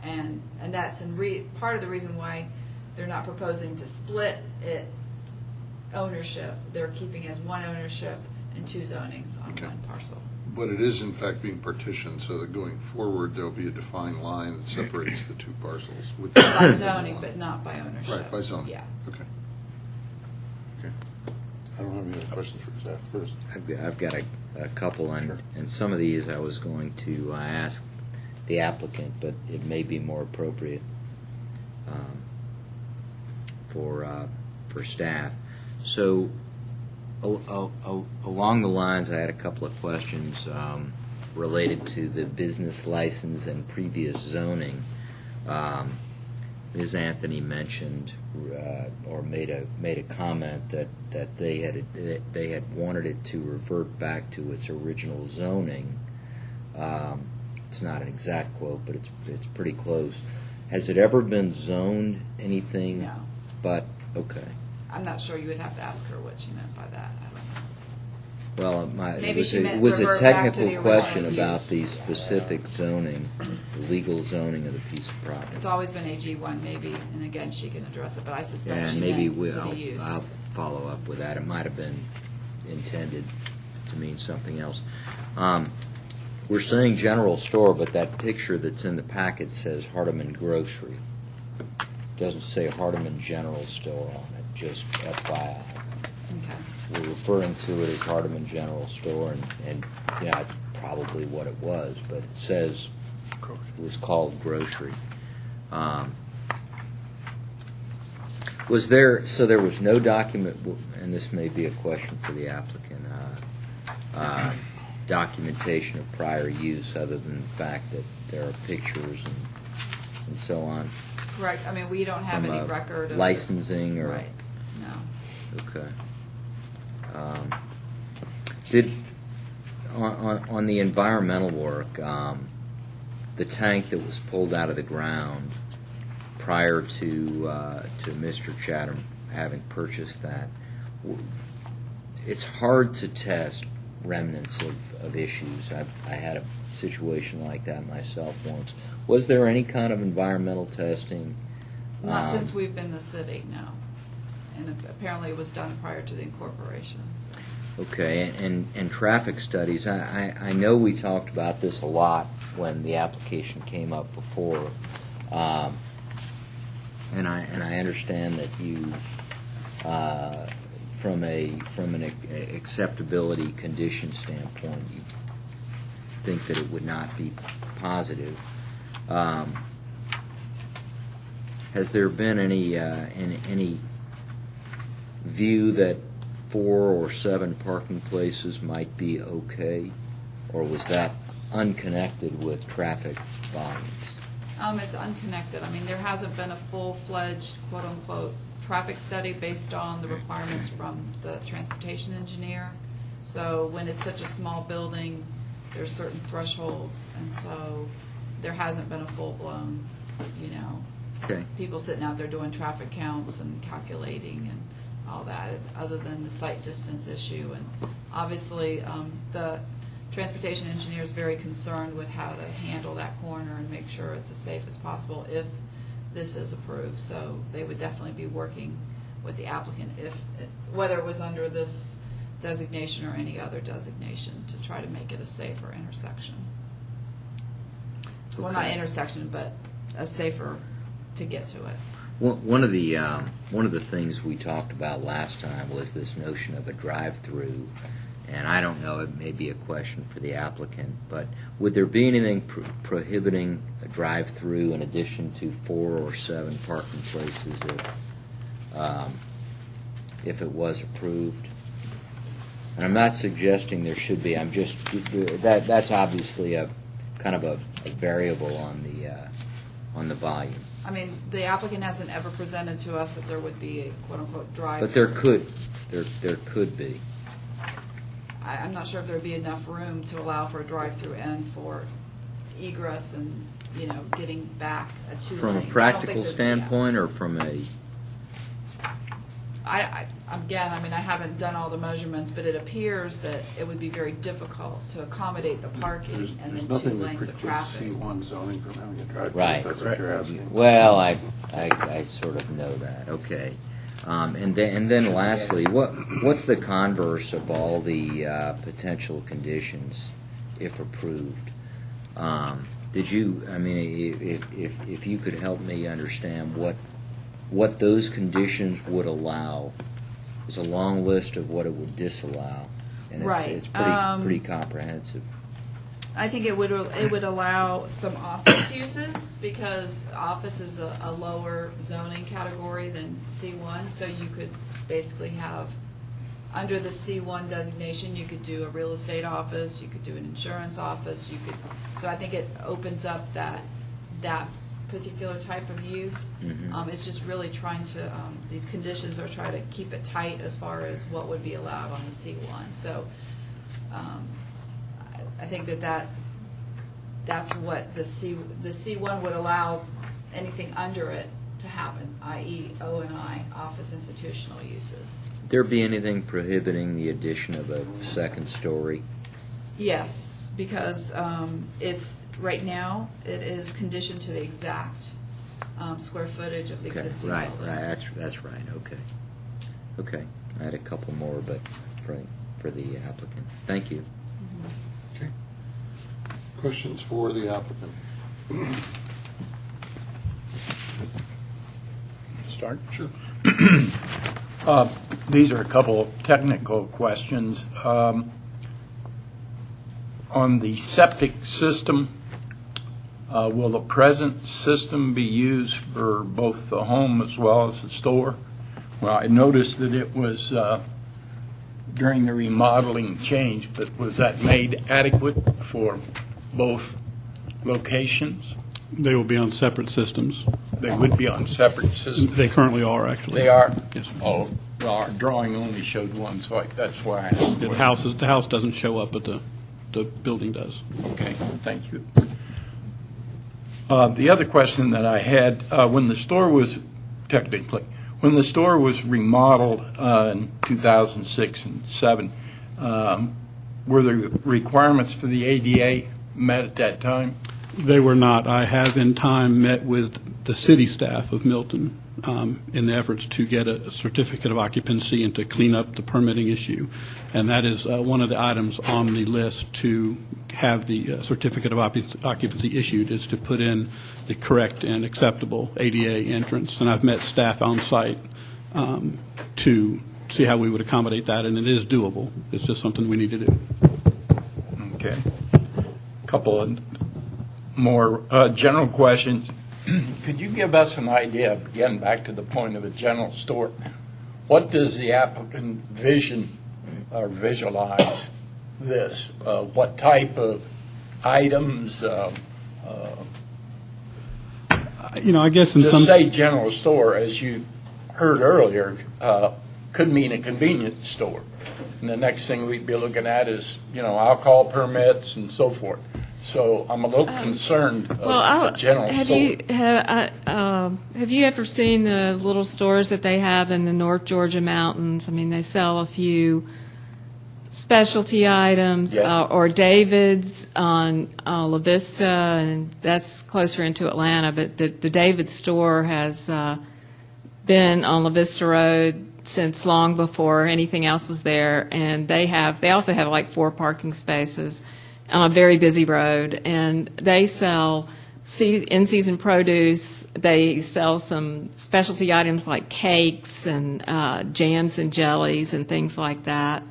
And that's part of the reason why they're not proposing to split it ownership. They're keeping as 1 ownership and 2 zonings on Okay. 1 parcel. But it is in fact being partitioned, so that going forward, there'll be a defined line that separates the 2 parcels. With By zoning, but not by ownership. Right, by zoning. Yeah. Okay. Okay. I don't have any other questions for staff. First. I've got a couple, and some of these I was going to ask the applicant, but it may be more appropriate for staff. So along the lines, I had a couple of questions related to the business license and previous zoning. Ms. Anthony mentioned or made a comment that they had wanted it to revert back to its original zoning. It's not an exact quote, but it's pretty close. Has it ever been zoned anything? No. But okay. I'm not sure, you would have to ask her what she meant by that. I don't know. Well, Maybe it she meant was a revert back to the technical question original about use. the specific zoning, legal zoning of the piece of property. It's always been AG1 maybe, and again, she can address it, but I suspect And she maybe meant to the I'll use. follow up with that. It might have been intended to mean something else. We're saying general store, but that picture that's in the packet says Hardeman Grocery. Doesn't say Hardeman General Store on it, just FYI. Okay. We're referring to it as Hardeman General Store, and yeah, probably what it was, but it says it was called grocery. Was there, so there was no document, and this may be a question for the applicant, documentation of prior use other than the fact that there are pictures and so on? Correct, I mean, we don't have From any a record of. licensing or- Right, no. Okay. Did, on the environmental work, the tank that was pulled out of the ground prior to Mr. Chatham having purchased that, it's hard to test remnants of issues. I had a situation like that myself once. Was there any kind of environmental testing? Not since we've been the city, no. And apparently it was done prior to the incorporation, so. Okay, and traffic studies, I know we talked about this a lot when the application came up before, and I understand that you, from an acceptability condition standpoint, you think that it would not be positive. Has there been any view that 4 or 7 parking places might be okay, or was that unconnected with traffic volumes? It's unconnected. I mean, there hasn't been a full-fledged, quote-unquote, traffic study based on the requirements from the transportation engineer. So when it's such a small building, there's certain thresholds, and so there hasn't been a full-blown, Okay. people sitting out there doing traffic counts and calculating and all that, other than the site distance issue. And obviously, the transportation engineer is very concerned with how to handle that corner and make sure it's as safe as possible if this is approved. So they would definitely be working with the applicant, whether it was under this designation or any other designation, to try to make it a safer intersection. Well, not Okay. intersection, but a safer to get to it. One of the things we talked about last time was this notion of a drive-through, and I don't know, it may be a question for the applicant, but would there be anything prohibiting a drive-through in addition to 4 or 7 parking places if it was approved? And I'm not suggesting there should be. I'm just that's obviously a kind of a variable on the volume. I mean, the applicant hasn't ever presented to us that there would be a quote-unquote drive-through. But there could be. I'm not sure if there would be enough room to allow for a drive-through and for egress and, getting back a 2-lane. From a I don't practical think there'd be- standpoint, or from a Again, I haven't done all the measurements, but it appears that it would be very difficult to accommodate the parking and then 2 lanes of traffic. C1 zoning from having a drive-through, Right. if that's what you're asking. Well, I sort of know that. Okay, and then lastly, what's the converse of all the potential conditions if approved? Did you? If you could help me understand what those conditions would allow. There's a long list of what it would disallow, and Right. it's pretty comprehensive. I think it would allow some office uses, because office is a lower zoning category than C1, so you could basically have, under the C1 designation, you could do a real estate office, you could do an insurance office, so I think it opens up that particular type of use. It's just really trying to, these conditions are trying to keep it tight as far as what would be allowed on the C1. So I think that's what the C1 would allow anything under it to happen, i.e. O&I, office institutional uses. Would there be anything prohibiting the addition of a second story? Yes, because right now, it is conditioned to the exact square footage of the existing Right, building. that's right, okay. I had a couple more, but for the applicant. Thank you. Okay. Questions for the applicant? Start? Sure. These are a couple of technical questions. On the septic system, will the present system be used for both the home as well as the store? Well, I noticed that it was during the remodeling change, but was that made adequate for both locations? They will be on separate systems. They would be on separate systems. They currently are, actually. They are? Yes, sir. Oh, well, our drawing only showed one, so that's why I asked. The house doesn't show up, but the building does. Okay, thank you. The other question that I had, when the store was remodeled in 2006 and 2007, were the requirements for the ADA met at that time? They were not. I have in time met with the city staff of Milton in the efforts to get a certificate of occupancy and to clean up the permitting issue. And that is one of the items on the list to have the certificate of occupancy issued, is to put in the correct and acceptable ADA entrance. And I've met staff on site to see how we would accommodate that, and it is doable. It's just something we need to do. Okay. A couple of more general questions. Could you give us an idea, again, back to the point of a general store, what does the applicant vision or visualize this? What type of items? I guess in Just some... say general store as you heard earlier, could mean a convenience store. And the next thing we'd be looking at is, alcohol permits and so forth. So I'm a little concerned of the general have store. have you ever seen the little stores that they have in the North Georgia mountains? I mean, they sell a few specialty items, Yes. or David's on La Vista, and that's closer into Atlanta. But the David's store has been on La Vista Road since long before anything else was there, and they also have like 4 parking spaces on a very busy road, and they sell in-season produce. They sell some specialty items like cakes and jams and jellies and things like that.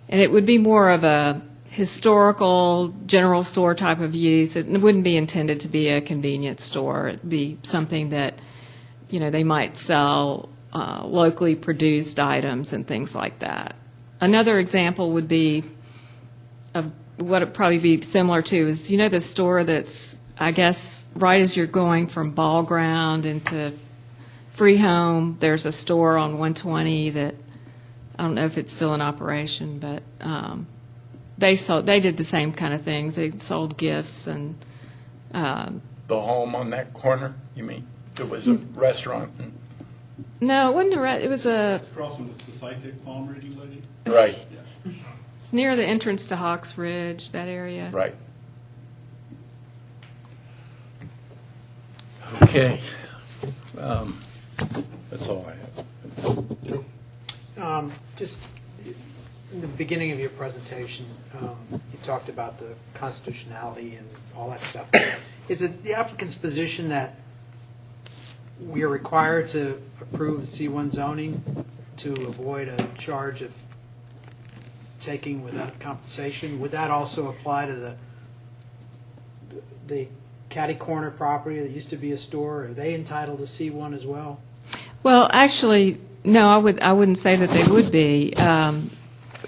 And it would be more of a historical general store type of use. It wouldn't be intended to be a convenience store. It'd be something that, they might sell locally produced items and things like that. Another example would be of what it'd probably be similar to is, the store that's, I guess, right as you're going from Ball Ground into Free Home, there's a store on 120 that, I don't know if it's still in operation, but they did the same kind of things. They sold gifts and The Home on that corner, you mean? It was a restaurant. no, it wasn't it was Across from the psychic palm reading lady? Right, it's near the entrance to Hawks Ridge, that area. right. Okay. That's all I have. Just in the beginning of your presentation, you talked about the constitutionality and all that stuff. Is it the applicant's position that we are required to approve the C1 zoning to avoid a charge of taking without compensation? Would that also apply to the Catty Corner property that used to be a store? Are they entitled to C1 as well? Well, actually, no, I wouldn't say that they would be.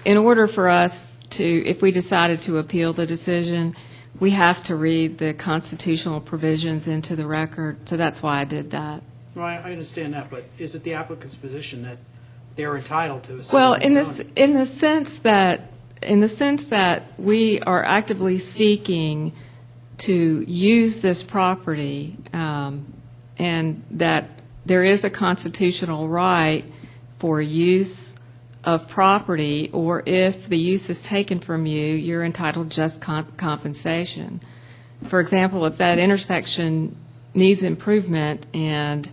In order for us to, if we decided to appeal the decision, we have to read the constitutional provisions into the record, so that's why I did that. Well, I understand that, but is it the applicant's position that they're entitled to a C1 Well, zoning? in the sense that we are actively seeking to use this property, and that there is a constitutional right for use of property, or if the use is taken from you, you're entitled to just compensation. For example, if that intersection needs improvement and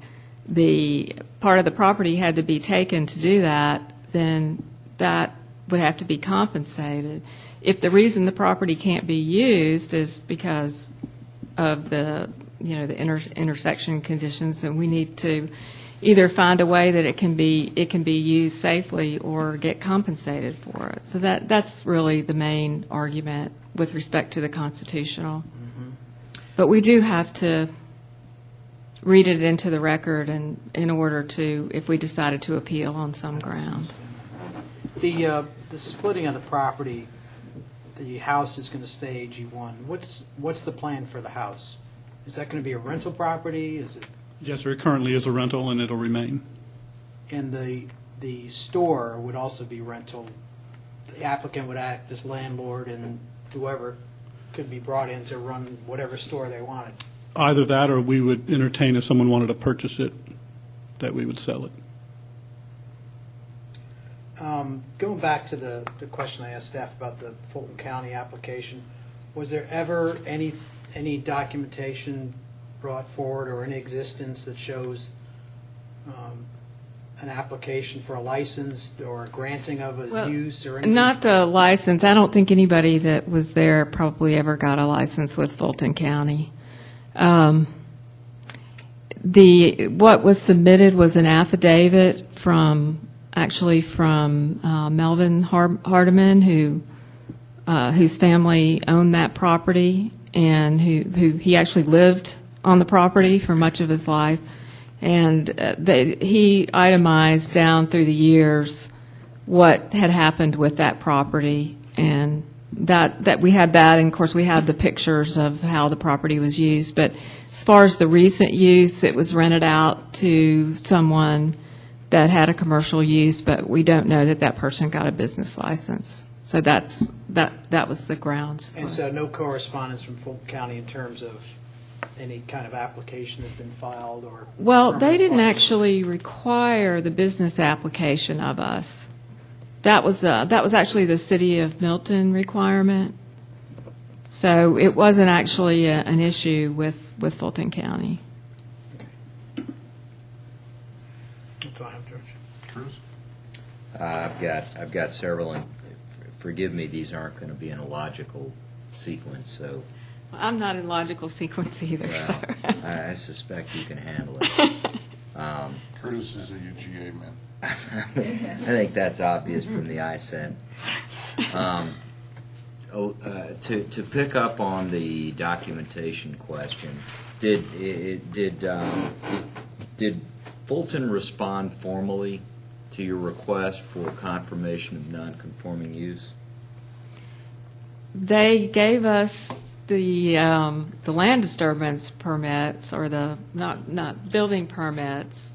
the part of the property had to be taken to do that, then that would have to be compensated. If the reason the property can't be used is because of the intersection conditions, then we need to either find a way that it can be used safely or get compensated for it. So that's really the main argument with respect to the constitutional. But we do have to read it into the record in order to, if we decided to appeal on some ground. The splitting of the property, the house is going to stay AG1. What's the plan for the house? Is that going to be a rental property? Is it? Yes, sir, it currently is a rental, and it'll remain. And the store would also be rental. The applicant would act as landlord, and whoever could be brought in to run whatever store they wanted. Either that, or we would entertain, if someone wanted to purchase it, that we would sell it. Going back to the question I asked staff about the Fulton County application, was there ever any documentation brought forward or in existence that shows an application for a license or a granting of a use or anything? Not the license. I don't think anybody that was there probably ever got a license with Fulton County. What was submitted was an affidavit from Melvin Hardiman, whose family owned that property, and who he actually lived on the property for much of his life. And he itemized down through the years what had happened with that property, and that we had that, and of course we had the pictures of how the property was used. But as far as the recent use, it was rented out to someone that had a commercial use, but we don't know that that person got a business license. So that was the grounds. And so no correspondence from Fulton County in terms of any kind of application that's been filed or? Well, they permit didn't application? actually require the business application of us. That was actually the City of Milton requirement. So it wasn't actually an issue with Fulton County. That's all I have, George. Cruz? I've got several, and forgive me, these aren't going to be in a logical sequence, so I'm not in logical sequence either, so. I suspect you can handle it. Curtis is a UGA man. I think that's obvious from the ISEN. To pick up on the documentation question, did Fulton respond formally to your request for confirmation of non-conforming use? They gave us the land disturbance permits, or the not building permits.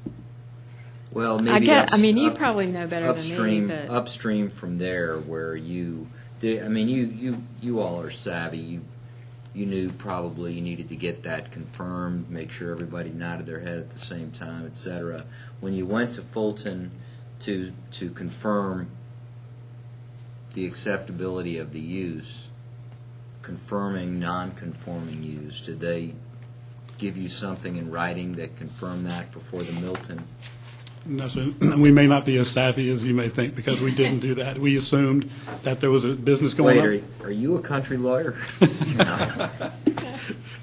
Well, maybe you probably know better upstream, than me. But upstream from there, where you all are savvy. You knew probably you needed to get that confirmed, make sure everybody nodded their head at the same time, et cetera. When you went to Fulton to confirm the acceptability of the use, confirming non-conforming use, did they give you something in writing that confirmed that before the Milton? No, sir. We may not be as savvy as you may think, because we didn't do that. We assumed that there was a business going on. Wait, are you a country lawyer?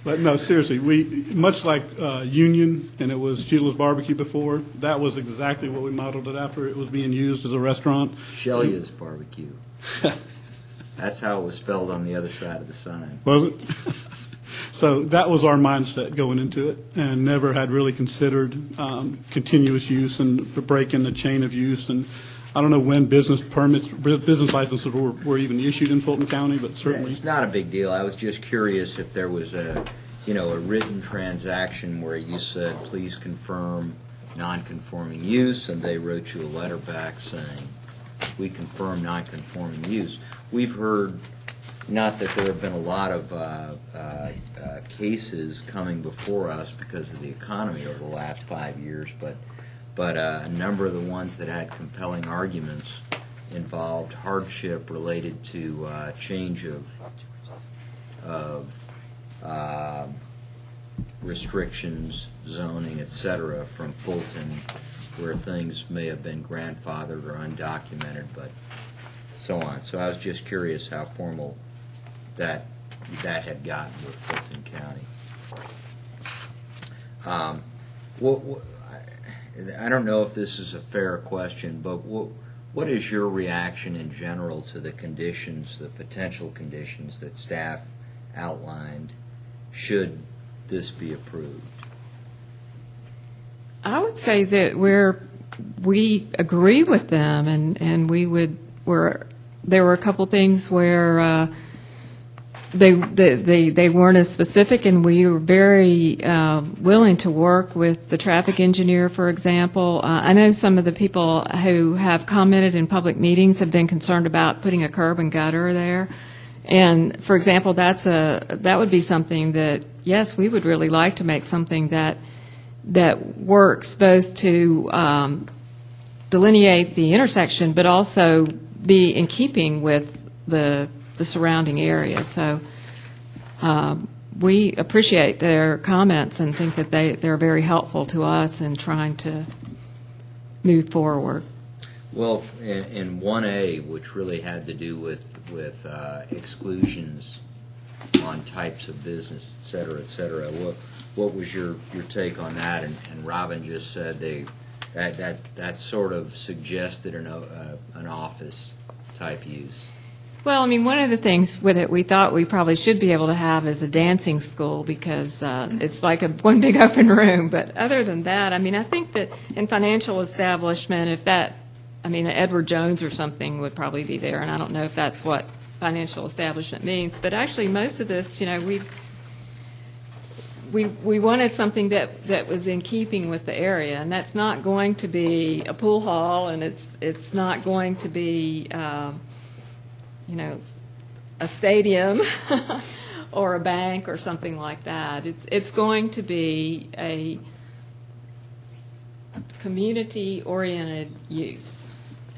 But no, seriously, much like Union, and it was Sheila's Barbecue before, that was exactly what we modeled it after. It was being used as a restaurant. Shelia's Barbecue. That's how it was spelled on the other side of the sign. Was it? So that was our mindset going into it, and never had really considered continuous use and the break in the chain of use. And I don't know when business licenses were even issued in Fulton County, but certainly. It's not a big deal. I was just curious if there was a written transaction where you said, please confirm non-conforming use, and they wrote you a letter back saying, we confirm non-conforming use. We've heard, not that there have been a lot of cases coming before us because of the economy over the last 5 years, but a number of the ones that had compelling arguments involved hardship related to change of restrictions, zoning, et cetera, from Fulton, where things may have been grandfathered or undocumented, but so on. So I was just curious how formal that had gotten with Fulton County. I don't know if this is a fair question, but what is your reaction in general to the conditions, the potential conditions that staff outlined should this be approved? I would say that we agree with them, and there were a couple things where they weren't as specific, and we were very willing to work with the traffic engineer, for example. I know some of the people who have commented in public meetings have been concerned about putting a curb and gutter there. And, for example, that would be something that, yes, we would really like to make something that works both to delineate the intersection, but also be in keeping with the surrounding area. So we appreciate their comments and think that they're very helpful to us in trying to move forward. Well, in 1A, which really had to do with exclusions on types of business, et cetera, what was your take on that? And Robin just said that sort of suggested an office type use. Well, I mean, one of the things with it we thought we probably should be able to have is a dancing school, because it's like one big open room. But other than that, I mean, I think that in financial establishment, Edward Jones or something would probably be there, and I don't know if that's what financial establishment means. But actually, most of this, we wanted something that was in keeping with the area, and that's not going to be a pool hall, and it's not going to be, you know, a stadium or a bank or something like that. It's going to be a community-oriented use,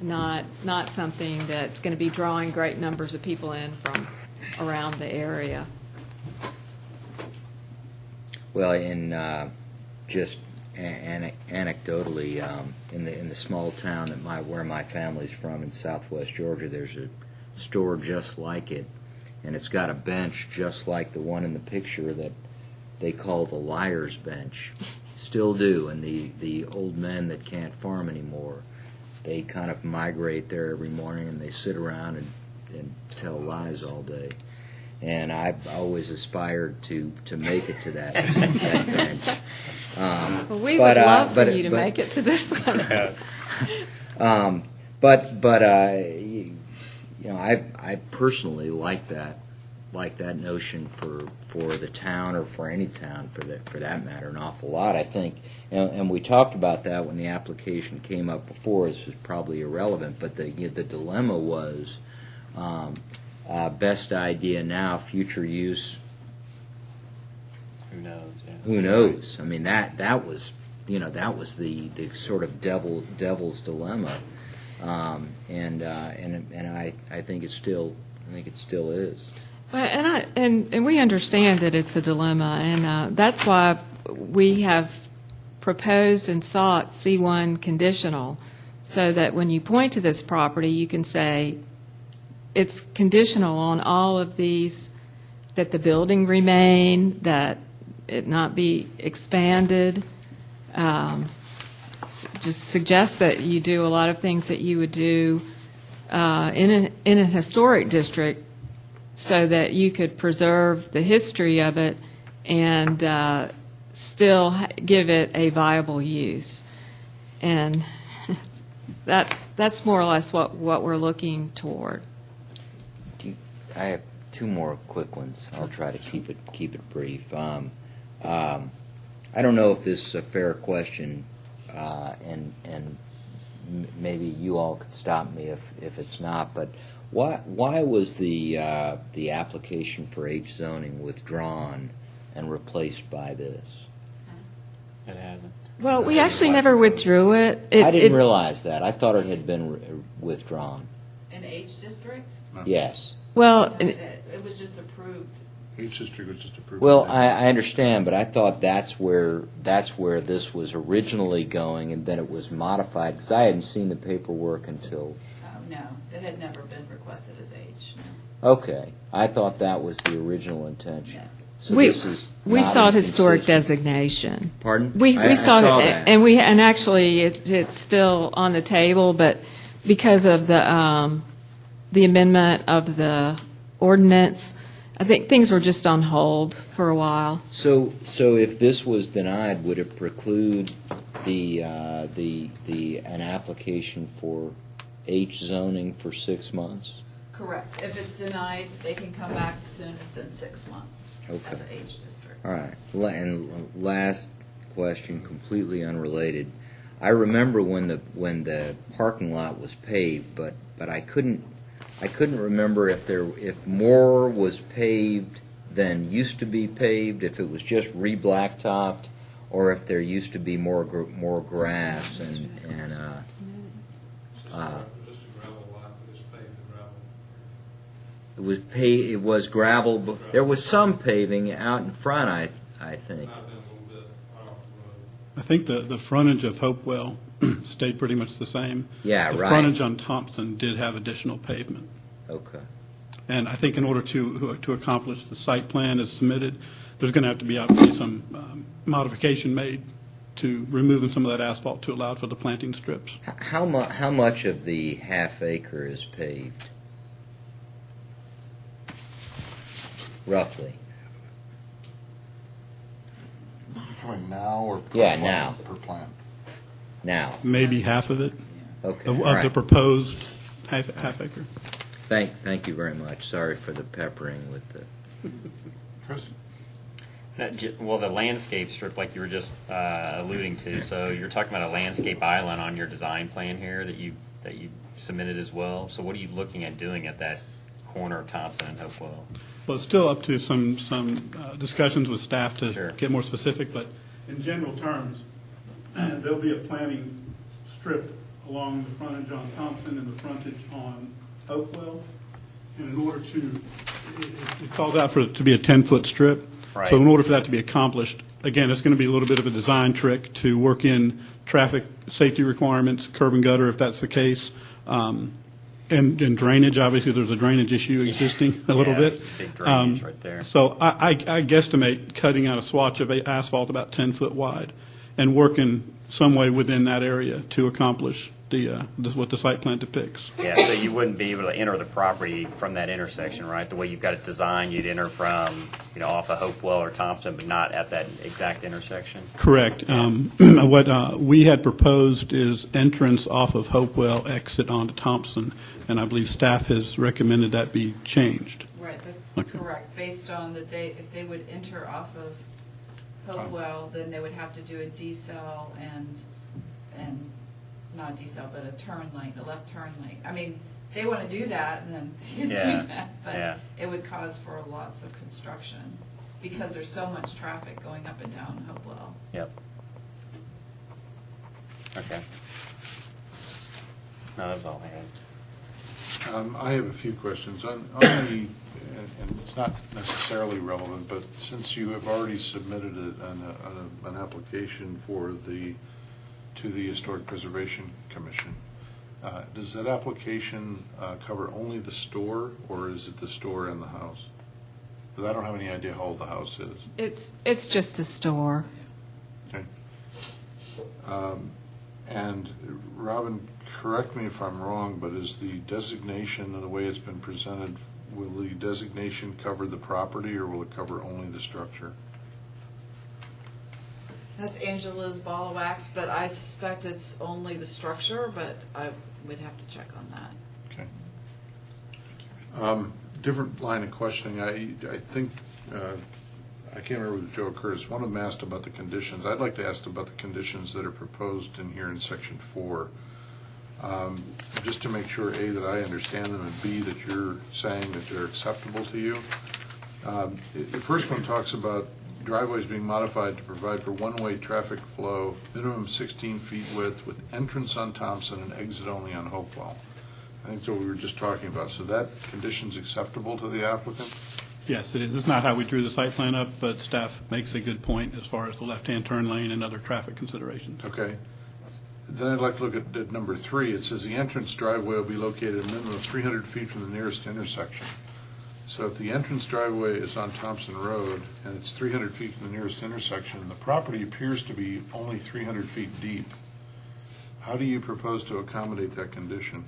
not something that's going to be drawing great numbers of people in from around the area. Well, just anecdotally, in the small town where my family's from in Southwest Georgia, there's a store just like it, and it's got a bench just like the one in the picture that they call the liar's bench. Still do, and the old men that can't farm anymore, they kind of migrate there every morning and they sit around and tell lies all day. And I've always aspired to make it to that bench. Well, we would love for you to make it to this one. You know, I personally like that notion for the town, or for any town for that matter, an awful lot. I think, and we talked about that when the application came up before. This is probably irrelevant, but the dilemma was. Best idea now, future use. Who knows? Yeah. Who knows? I mean, that was the sort of devil's dilemma, and I think it still is. And we understand that it's a dilemma, and that's why we have proposed and sought C1 conditional, so that when you point to this property, you can say, it's conditional on all of these, that the building remain, that it not be expanded. Just suggest that you do a lot of things that you would do in a historic district, so that you could preserve the history of it and still give it a viable use. And that's more or less what we're looking toward. I have two more quick ones. I'll try to keep it brief. I don't know if this is a fair question, and maybe you all could stop me if it's not. But why was the application for H zoning withdrawn and replaced by this? It hasn't. Well, we actually never withdrew it. I didn't realize that. I thought it had been withdrawn. In H district? Yes. Well, It was just approved. H district was just approved. Well, I understand, but I thought that's where this was originally going, and then it was modified, because I hadn't seen the paperwork until. No, it had never been requested as H. Okay, I thought that was the original intention. Yeah. So we this is we not sought historic inconsistent. designation. Pardon? We I sought saw it, that. and actually it's still on the table, but because of the amendment of the ordinance, I think things were just on hold for a while. So if this was denied, would it preclude an application for H zoning for 6 months? Correct. If it's denied, they can come back the soonest in 6 months Okay. as an H district. All right. And last question, completely unrelated. I remember when the parking lot was paved, but I couldn't remember if more was paved than used to be paved, if it was just re-blacktopped, or if there used to be more grass and Just a gravel lot, we just paved the gravel. it was gravel. There was some paving out in front, I think. Might have been a little bit off the road. I think the frontage of Hopewell stayed pretty much the same. Yeah, The right. frontage on Thompson did have additional pavement. Okay. And I think in order to accomplish the site plan as submitted, there's going to have to be obviously some modification made to removing some of that asphalt to allow for the planting strips. How much of the half acre is paved? Roughly. You're talking now or per Yeah, plan? now. Per plan. Now. Maybe half of it, Okay. of all the right. proposed half acre. Thank you very much. Sorry for the peppering with the. Chris? Well, the landscape strip, like you were just alluding to, so you're talking about a landscape island on your design plan here that you submitted as well. So what are you looking at doing at that corner of Thompson and Hopewell? Well, it's still up to some discussions with staff to Sure. get more specific, but in general terms, there'll be a planting strip along the frontage on Thompson and the frontage on Hopewell. And in order to, it calls out for it to be a 10-foot strip. Right. So in order for that to be accomplished, again, it's going to be a little bit of a design trick to work in traffic safety requirements, curb and gutter, if that's the case, and drainage. Obviously, there's a drainage issue existing a little Yeah, bit. there's a big drainage right there. So I guesstimate cutting out a swatch of asphalt about 10 foot wide and working some way within that area to accomplish what the site plan depicts. Yeah, so you wouldn't be able to enter the property from that intersection, right? The way you've got it designed, you'd enter from, off of Hopewell or Thompson, but not at that exact intersection? Correct. What we had proposed is entrance off of Hopewell, exit onto Thompson, and I believe staff has recommended that be changed. Right, that's Okay. correct. Based on if they would enter off of Hopewell, then they would have to do a decel and not a decel, but a turn lane, a left turn lane. I mean, they want to do that, and then they could Yeah, do that, yeah. but it would cause for lots of construction because there's so much traffic going up and down Hopewell. Yep. Okay. No, that was all I had. I have a few questions. On the, and it's not necessarily relevant, but since you have already submitted an application to the Historic Preservation Commission, does that application cover only the store, or is it the store and the house? Because I don't have any idea how old the house is. It's just the store. Okay. And Robin, correct me if I'm wrong, but is the designation and the way it's been presented, will the designation cover the property or will it cover only the structure? That's Angela's ball of wax, but I suspect it's only the structure, but I would have to check on that. Okay. Different line of questioning. I think, I can't remember with Joe Curtis, one of them asked about the conditions. I'd like to ask about the conditions that are proposed in here in section 4. Just to make sure, A, that I understand them, and B, that you're saying that they're acceptable to you. The first one talks about driveways being modified to provide for one-way traffic flow, minimum 16 feet width, with entrance on Thompson and exit only on Hopewell. I think that's what we were just talking about. So that condition's acceptable to the applicant? Yes, it is. It's not how we drew the site plan up, but staff makes a good point as far as the left-hand turn lane and other traffic considerations. Okay. Then I'd like to look at number 3. It says the entrance driveway will be located a minimum of 300 feet from the nearest intersection. So if the entrance driveway is on Thompson Road and it's 300 feet from the nearest intersection, and the property appears to be only 300 feet deep, how do you propose to accommodate that condition?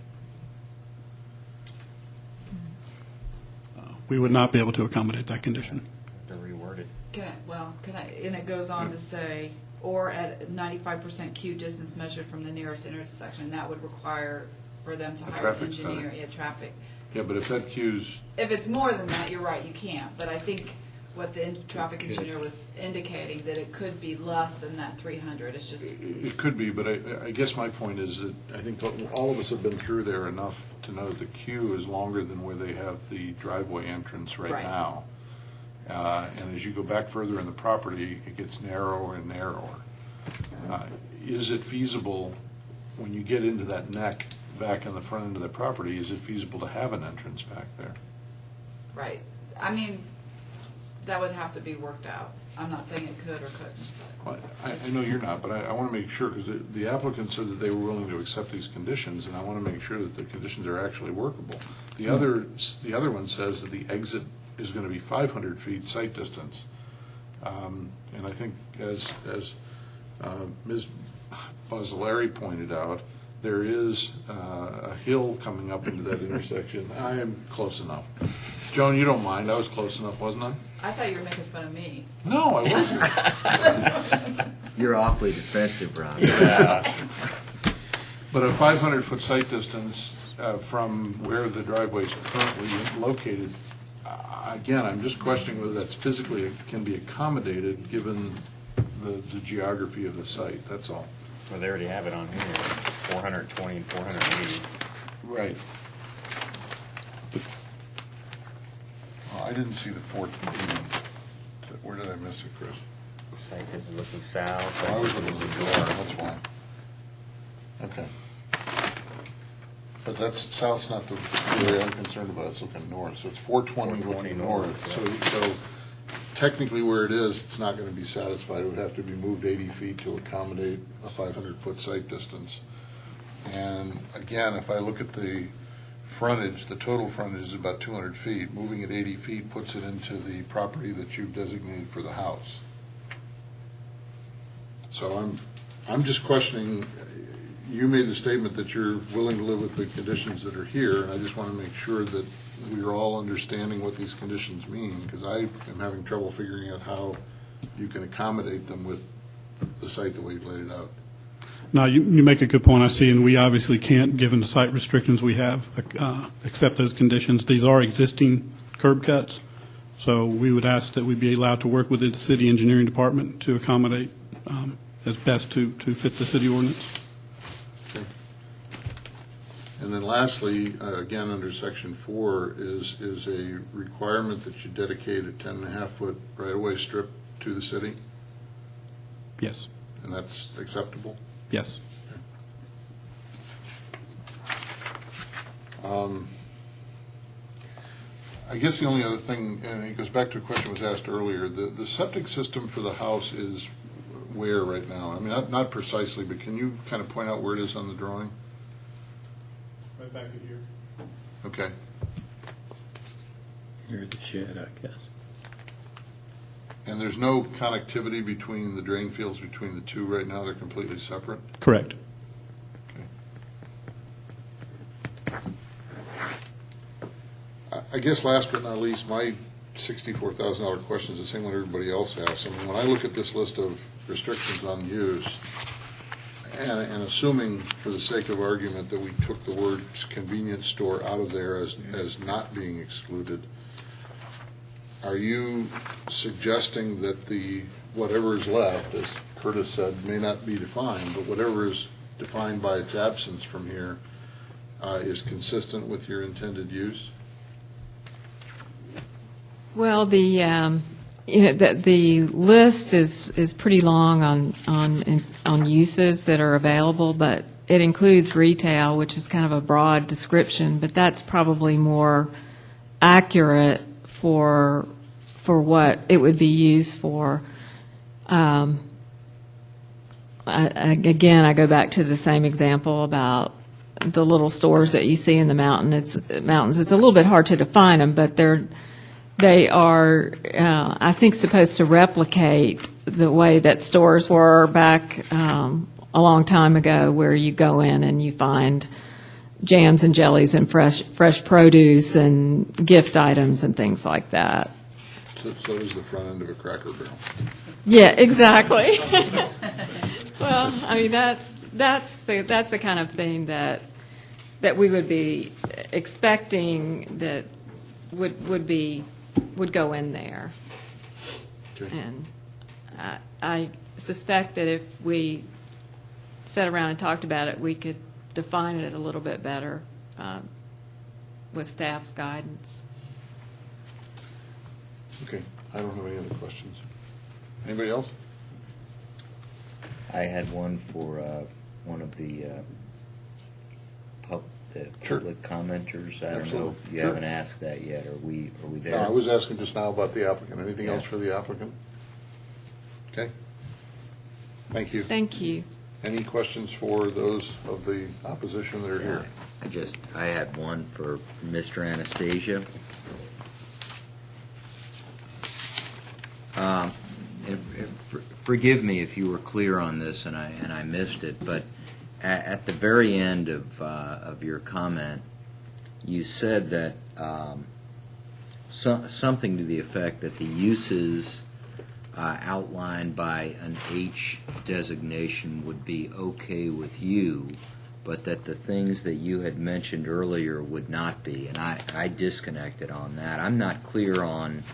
We would not be able to accommodate that condition. They're reworded. And it goes on to say, or at 95% Q distance measured from the nearest intersection, that would require for them to hire an traffic study. engineer, traffic. Yeah, but if that cue's, If it's more than that, you're right, you can't, but I think what the traffic engineer was indicating, that it could be less than that 300, it's just, it could be, but I guess my point is that I think all of us have been through there enough to know that the queue is longer than where they have the driveway entrance right Right. now. And as you go back further in the property, it gets narrower and narrower. Is it feasible, when you get into that neck back in the front end of the property, is it feasible to have an entrance back there? right. I mean, that would have to be worked out. I'm not saying it could or couldn't, Well, I know you're not, but I want to make sure, because the applicant said that they were willing to accept these conditions, and I want to make sure that the conditions are actually workable. The other one says that the exit is going to be 500 feet sight distance. And I think as Ms. Buzzaleri pointed out, there is a hill coming up into that intersection. I am close enough. Joan, you don't mind, I was close enough, wasn't I? I thought you were making fun of me. No, I wasn't. You're awfully defensive, Rob. But a 500-foot sight distance from where the driveway is currently located, Again, I'm just questioning whether that's physically can be accommodated, given the geography of the site, that's all. Well, they already have it on here, 420 and 480. Right. I didn't see the 1480. Where did I miss it, Chris? The site is looking south. Oh, I was looking at the door, that's why. Okay. But that's, south's not the area I'm concerned about, it's looking north, so it's 420 looking north. So technically where it is, it's not gonna be satisfied, it would have to be moved 80 feet to accommodate a 500-foot site distance. And again, if I look at the frontage, the total frontage is about 200 feet. Moving it 80 feet puts it into the property that you've designated for the house. So I'm just questioning, you made the statement that you're willing to live with the conditions that are here, and I just want to make sure that we're all understanding what these conditions mean, because I am having trouble figuring out how you can accommodate them with the site the way you've laid it out. Now, you make a good point, I see, and we obviously can't, given the site restrictions we have, accept those conditions. These are existing curb cuts, so we would ask that we be allowed to work with the city engineering department to accommodate as best to fit the city ordinance. Okay. And then lastly, again, under section 4, is a requirement that you dedicate a 10.5-foot right-of-way strip to the city, Yes, and that's acceptable? yes. I guess the only other thing, and it goes back to a question that was asked earlier, the septic system for the house is where right now? I mean, not precisely, but can you kind of point out where it is on the drawing? Right back in here. Okay. Here's the shed, I guess. And there's no connectivity between the drain fields between the two right now? They're completely separate? Correct. I guess last but not least, my $64,000 question is the same one everybody else has. I mean, when I look at this list of restrictions on use, and assuming for the sake of argument that we took the word convenience store out of there as not being excluded, are you suggesting that whatever is left, as Curtis said, may not be defined, but whatever is defined by its absence from here is consistent with your intended use? Well, the list is pretty long on uses that are available, but it includes retail, which is kind of a broad description, but that's probably more accurate for what it would be used for. Again, I go back to the same example about the little stores that you see in the mountains. It's a little bit hard to define them, but they are, I think, supposed to replicate the way that stores were back a long time ago, where you go in and you find jams and jellies and fresh produce and gift items and things like that. So is the front end of a Cracker Barrel. Yeah, exactly. Well, I mean, that's the kind of thing that we would be expecting that would go in there. Okay. And I suspect that if we sat around and talked about it, we could define it a little bit better with staff's guidance. Okay, I don't have any other questions. Anybody else? I had one for one of the Sure. public commenters. I don't Absolutely. know, you Sure. haven't asked that yet. Are we there? No, I was asking just now about the applicant. Anything Yeah. else for the applicant? Okay. Thank you. Thank you. Any questions for those of the opposition that are here? I had one for Mr. Anastasia. Forgive me if you were clear on this and I missed it, but at the very end of your comment, you said that something to the effect that the uses outlined by an H designation would be okay with you, but that the things that you had mentioned earlier would not be, and I disconnected on that. I'm not clear on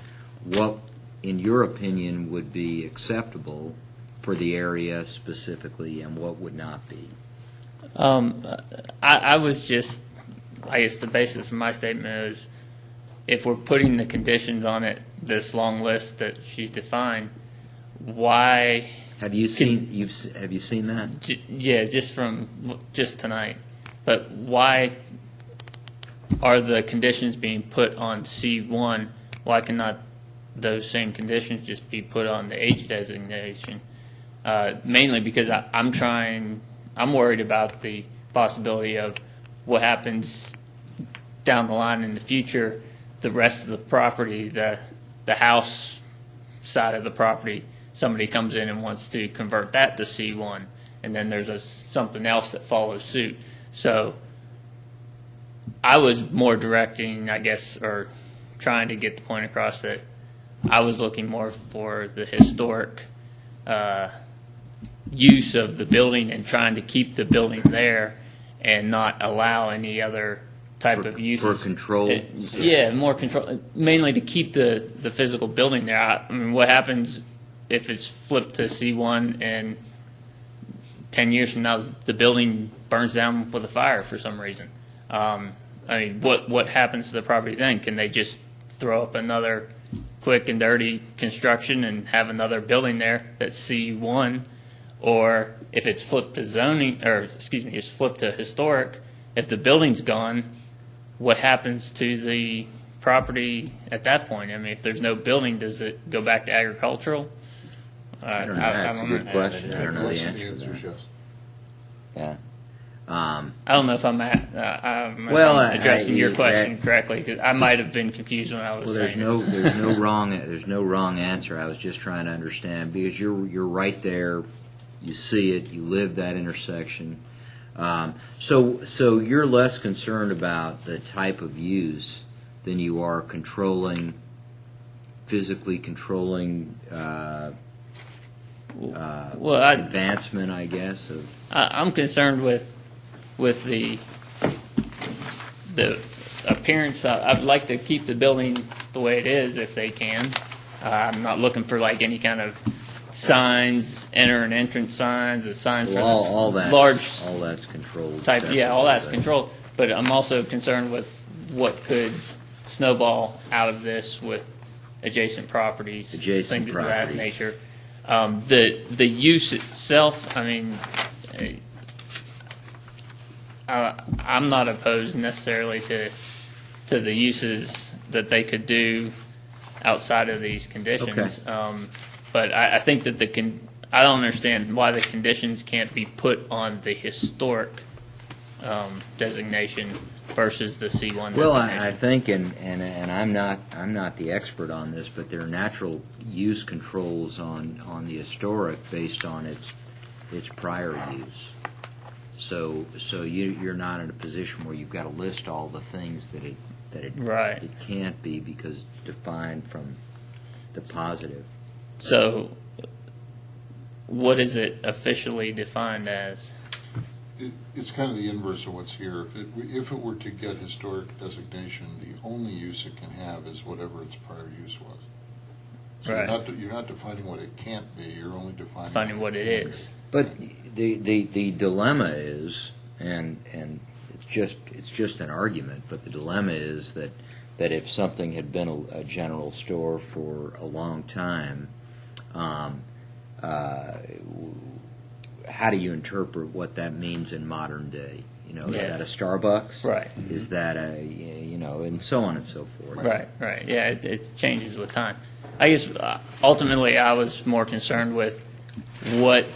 what, in your opinion, would be acceptable for the area specifically and what would not be. I was just, I guess the basis of my statement is, if we're putting the conditions on it, this long list that she's defined, why? Have you seen have you seen that? Yeah, just tonight. But why are the conditions being put on C1? Why cannot those same conditions just be put on the H designation? Mainly because I'm worried about the possibility of what happens down the line in the future. The rest of the property, the house side of the property, somebody comes in and wants to convert that to C1, and then there's something else that follows suit. So I was more directing, I guess, or trying to get the point across that I was looking more for the historic use of the building and trying to keep the building there and not allow any other type of uses. For control? Yeah, more control, mainly to keep the physical building there. I mean, what happens if it's flipped to C1 and 10 years from now the building burns down with a fire for some reason? I mean, what happens to the property then? Can they just throw up another quick and dirty construction and have another building there that's C1? Or if it's flipped to zoning, or excuse me, it's flipped to historic, if the building's gone, what happens to the property at that point? I mean, if there's no building, does it go back to agricultural? I don't know. That's a good question. I don't know the The answer to answer is that. yes. Yeah. I don't know if I'm addressing your question correctly, because I might have been confused when I was Well, saying there's no wrong answer. I was just trying to understand, because you're right there. You see it. You live that intersection. So you're less concerned about the type of use than you are physically controlling advancement, I guess. I'm concerned with the appearance. I'd like to keep the building the way it is if they can. I'm not looking for like any kind of signs, enter and entrance signs, signs for all that's controlled. Type, yeah, all that's separately. controlled. But I'm also concerned with what could snowball out of this with adjacent properties, Adjacent things of that properties. nature. The use itself, I mean, I'm not opposed necessarily to the uses that they could do outside of these conditions. Okay. But I think that I don't understand why the conditions can't be put on the historic designation versus the C1 Well, designation. I think, and I'm not the expert on this, but there are natural use controls on the historic based on its prior use. So you're not in a position where you've got to list all the things that it Right. it can't be, because defined from the positive. So what is it officially defined as? It's kind of the inverse of what's here. If it were to get historic designation, the only use it can have is whatever its prior use was. So Right. you're not defining what it can't be, you're only defining Finding what it can is. But the dilemma is, and it's just an argument, but the dilemma is that if something had been a general store for a long time, how do you interpret what that means in modern day? You know, is Yeah. that a Starbucks? Right. Is that and so on and so forth. Right. Yeah, it changes with time. I guess ultimately I was more concerned with what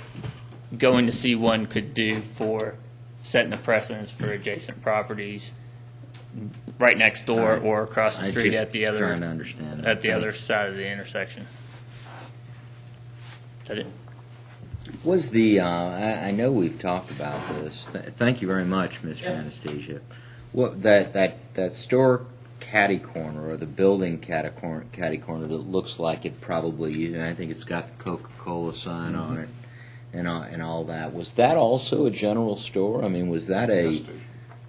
going to C1 could do for setting the precedence for adjacent properties right next door or across the I street just at the other trying to understand at the that. other side of the intersection. Is that it? Was I know we've talked about this. Thank you very much, Mr. Anastasia. What that store catty corner, or the building catty corner that looks like it probably, I think it's got the Coca-Cola sign on it. and all that. Was that also a general store? I mean, was that Gas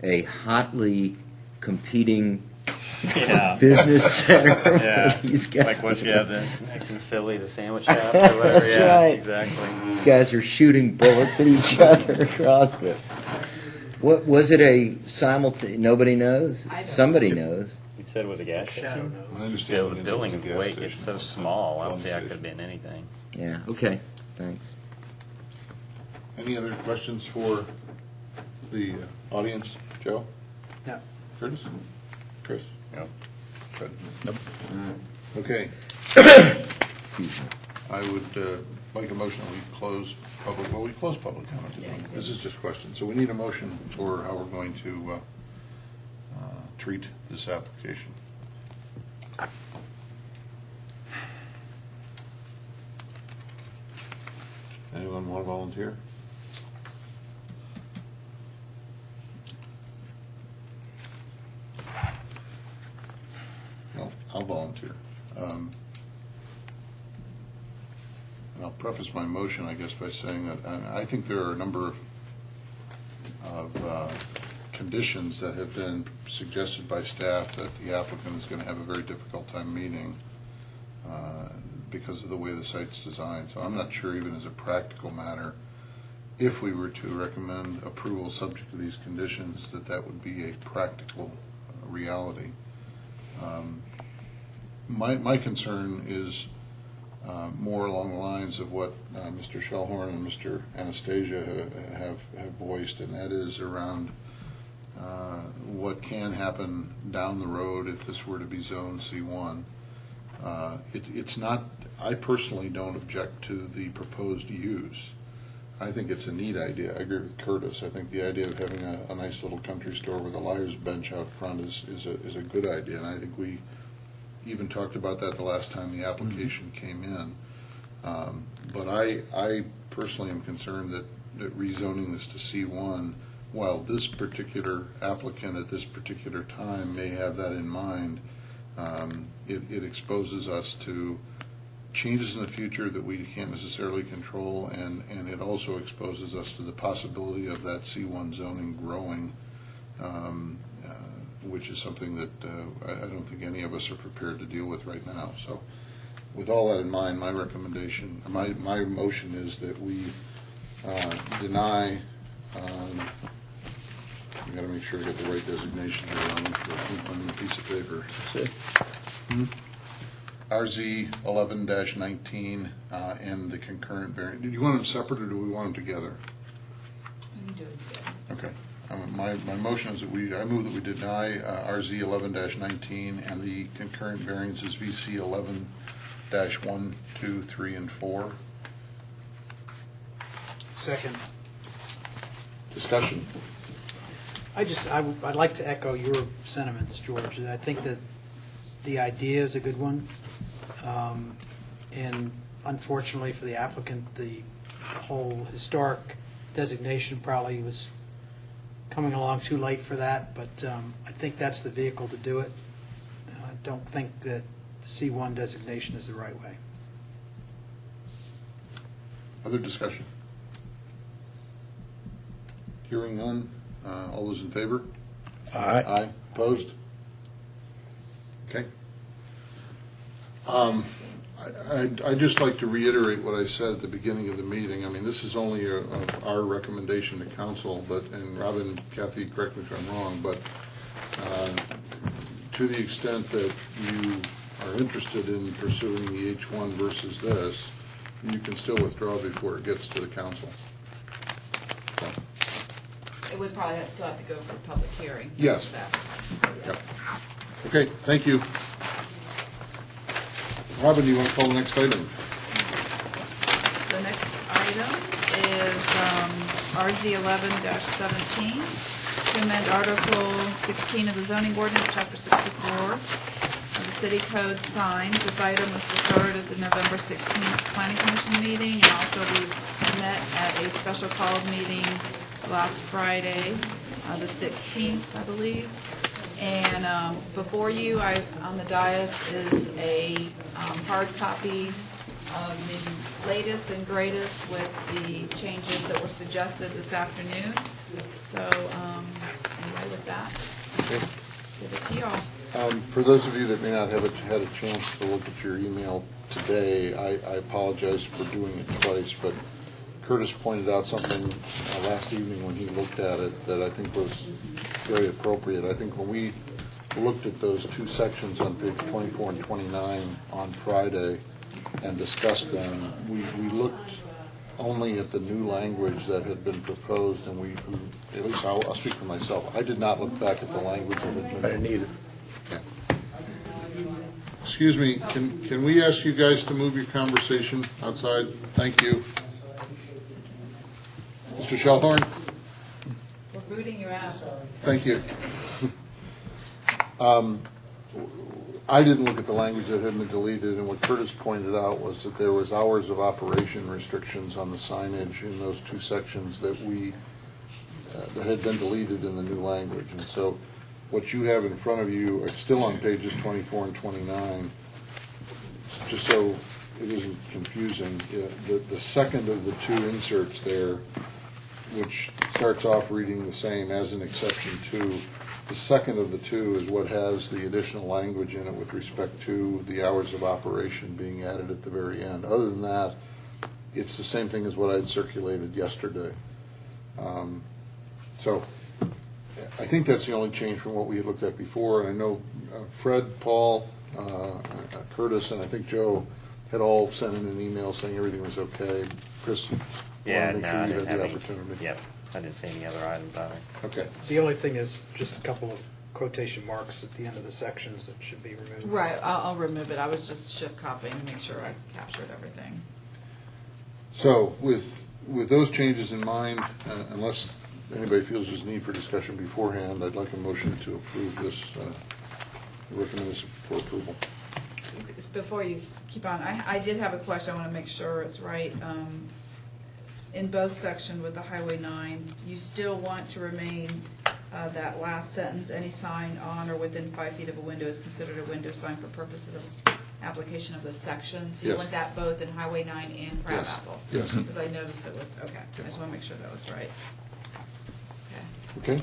a station. hotly competing Yeah. business center Yeah. for these guys? Like what you have in Philly, the sandwich shop or whatever. That's Yeah, right. exactly. These guys are shooting bullets at each other across the. What was it? A simultaneous? Nobody knows. I don't Somebody knows. You said it was a gas Shadow station? knows. My The understanding is it building, was a gas wait, station. it's so small. I don't Filling think that could station. have been anything. Yeah. Okay. Thanks. Any other questions for the audience? Joe? No. Curtis? Chris? No. Fred? Nope. Okay. Excuse me. I would like a motion that we close public comment. didn't we? This is just questions. So we need a motion for how we're going to treat this application. Anyone want to volunteer? No, I'll volunteer. And I'll preface my motion, I guess, by saying that I think there are a number of conditions that have been suggested by staff that the applicant is going to have a very difficult time meeting because of the way the site's designed. So I'm not sure, even as a practical matter, if we were to recommend approval subject to these conditions, that would be a practical reality. My concern is more along the lines of what Mr. Shellhorn and Mr. Anastasia have voiced, and that is around what can happen down the road if this were to be zoned C1. It's not, I personally don't object to the proposed use. I think it's a neat idea. I agree with Curtis. I think the idea of having a nice little country store with a liar's bench out front is a good idea, and I think we even talked about that the last time the application came in. But I personally am concerned that rezoning this to C1, while this particular applicant at this particular time may have that in mind, it exposes us to changes in the future that we can't necessarily control, and it also exposes us to the possibility of that C1 zoning growing, which is something that I don't think any of us are prepared to deal with right now. So with all that in mind, my recommendation, my motion is that we deny, we got to make sure I get the right designation here on the piece of paper. RZ 11-19 and the concurrent variant. Did you want them separate or do we want them together? We can do it together. Okay. My motion is that I move that we deny RZ 11-19 and the concurrent variances VC 11-1, 2, 3, and 4. Second. Discussion. I'd like to echo your sentiments, George. I think that the idea is a good one. And unfortunately for the applicant, the whole historic designation probably was coming along too late for that, but I think that's the vehicle to do it. I don't think that the C1 designation is the right way. Other discussion? Hearing none. All those in favor? Aye. Aye. Opposed? Okay. I'd just like to reiterate what I said at the beginning of the meeting. I mean, this is only our recommendation to council, and Robin, Kathy, correct me if I'm wrong, but to the extent that you are interested in pursuing the H1 versus this, you can still withdraw before it gets to the council. So, It would probably still have to go for public hearing. Yes. Yes. okay, thank you. Robin, do you want to call the next item? The next item is RZ 11-17, to amend Article 16 of the zoning ordinance, Chapter 64 of the City Code signs. This item was referred at the November 16th Planning Commission meeting, and also we met at a special called meeting last Friday, the 16th, I believe. And before you, on the dais, is a hard copy the latest and greatest with the changes that were suggested this afternoon. So, anyway, with that, Okay. give it to y'all. For those of you that may not have had a chance to look at your email today, I apologize for doing it twice, but Curtis pointed out something last evening when he looked at it that I think was very appropriate. I think when we looked at those two sections on page 24 and 29 on Friday and discussed them, we looked only at the new language that had been proposed, and we at least I'll speak for myself, I did not look back at the language that had been. I didn't either. Excuse me, can we ask you guys to move your conversation outside? Thank you. Mr. Shellhorn? We're booting you out. Thank you. I didn't look at the language that had been deleted, and what Curtis pointed out was that there was hours of operation restrictions on the signage in those two sections that that had been deleted in the new language. And so what you have in front of you are still on pages 24 and 29, just so it isn't confusing. The second of the two inserts there, which starts off reading the same as an exception to, the second of the two is what has the additional language in it with respect to the hours of operation being added at the very end. Other than that, it's the same thing as what I had circulated yesterday. So I think that's the only change from what we had looked at before. And I know Fred, Paul, Curtis, and I think Joe had all sent in an email saying everything was okay. Chris, Yeah, wanted to make no, sure I you didn't had have the any. opportunity. Yep, I didn't see any other items either. Okay. The only thing is just a couple of quotation marks at the end of the sections that should be removed. Right, I'll remove it. I was just shift copying to make sure I captured everything. So with those changes in mind, unless anybody feels there's need for discussion beforehand, I'd like a motion to approve this, recommend this for approval. Before you keep on, I did have a question. I want to make sure it's right. In both sections with the Highway 9, you still want to remain that last sentence, any sign on or within 5 feet of a window is considered a window sign for purposes of application of the section. So you Yes. want that both in Highway 9 and Crabapple? Yes. Because I noticed it was, okay. I just want to make sure that was right. Okay. Okay?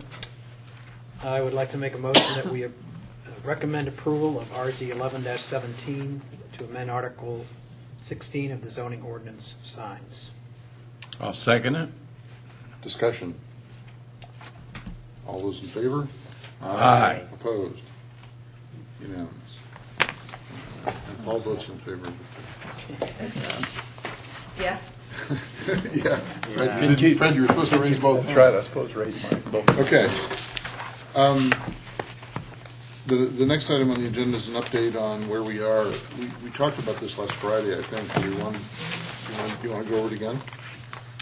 I would like to make a motion that we recommend approval of RZ 11-17 to amend Article 16 of the zoning ordinance signs. I'll second it. Discussion. All those in favor? Aye. Opposed? Unanimous. And Paul votes in favor. Yeah. Yeah. Fred, you were supposed to raise both That's right, I hands. was supposed to raise my vote. Okay. The next item on the agenda is an update on where we are. We talked about this last Friday, I think. Do you want to go over it again?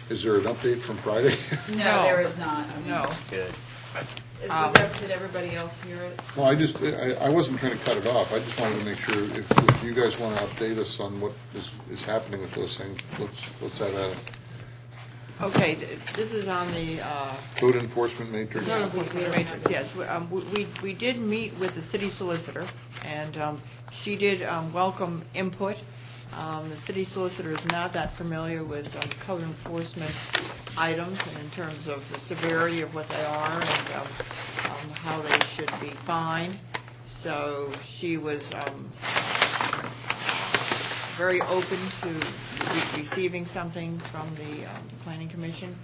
Is there an update from Friday? No, there is not. No. Good. Did everybody else hear it? Well, I wasn't trying to cut it off. I just wanted to make sure if you guys want to update us on what is happening with those things, let's have at it. Okay, this is on the Code enforcement matrix. code enforcement matrix, yes. We did meet with the city solicitor, and she did welcome input. The city solicitor is not that familiar with code enforcement items and in terms of the severity of what they are and how they should be fined. So she was very open to receiving something from the Planning Commission.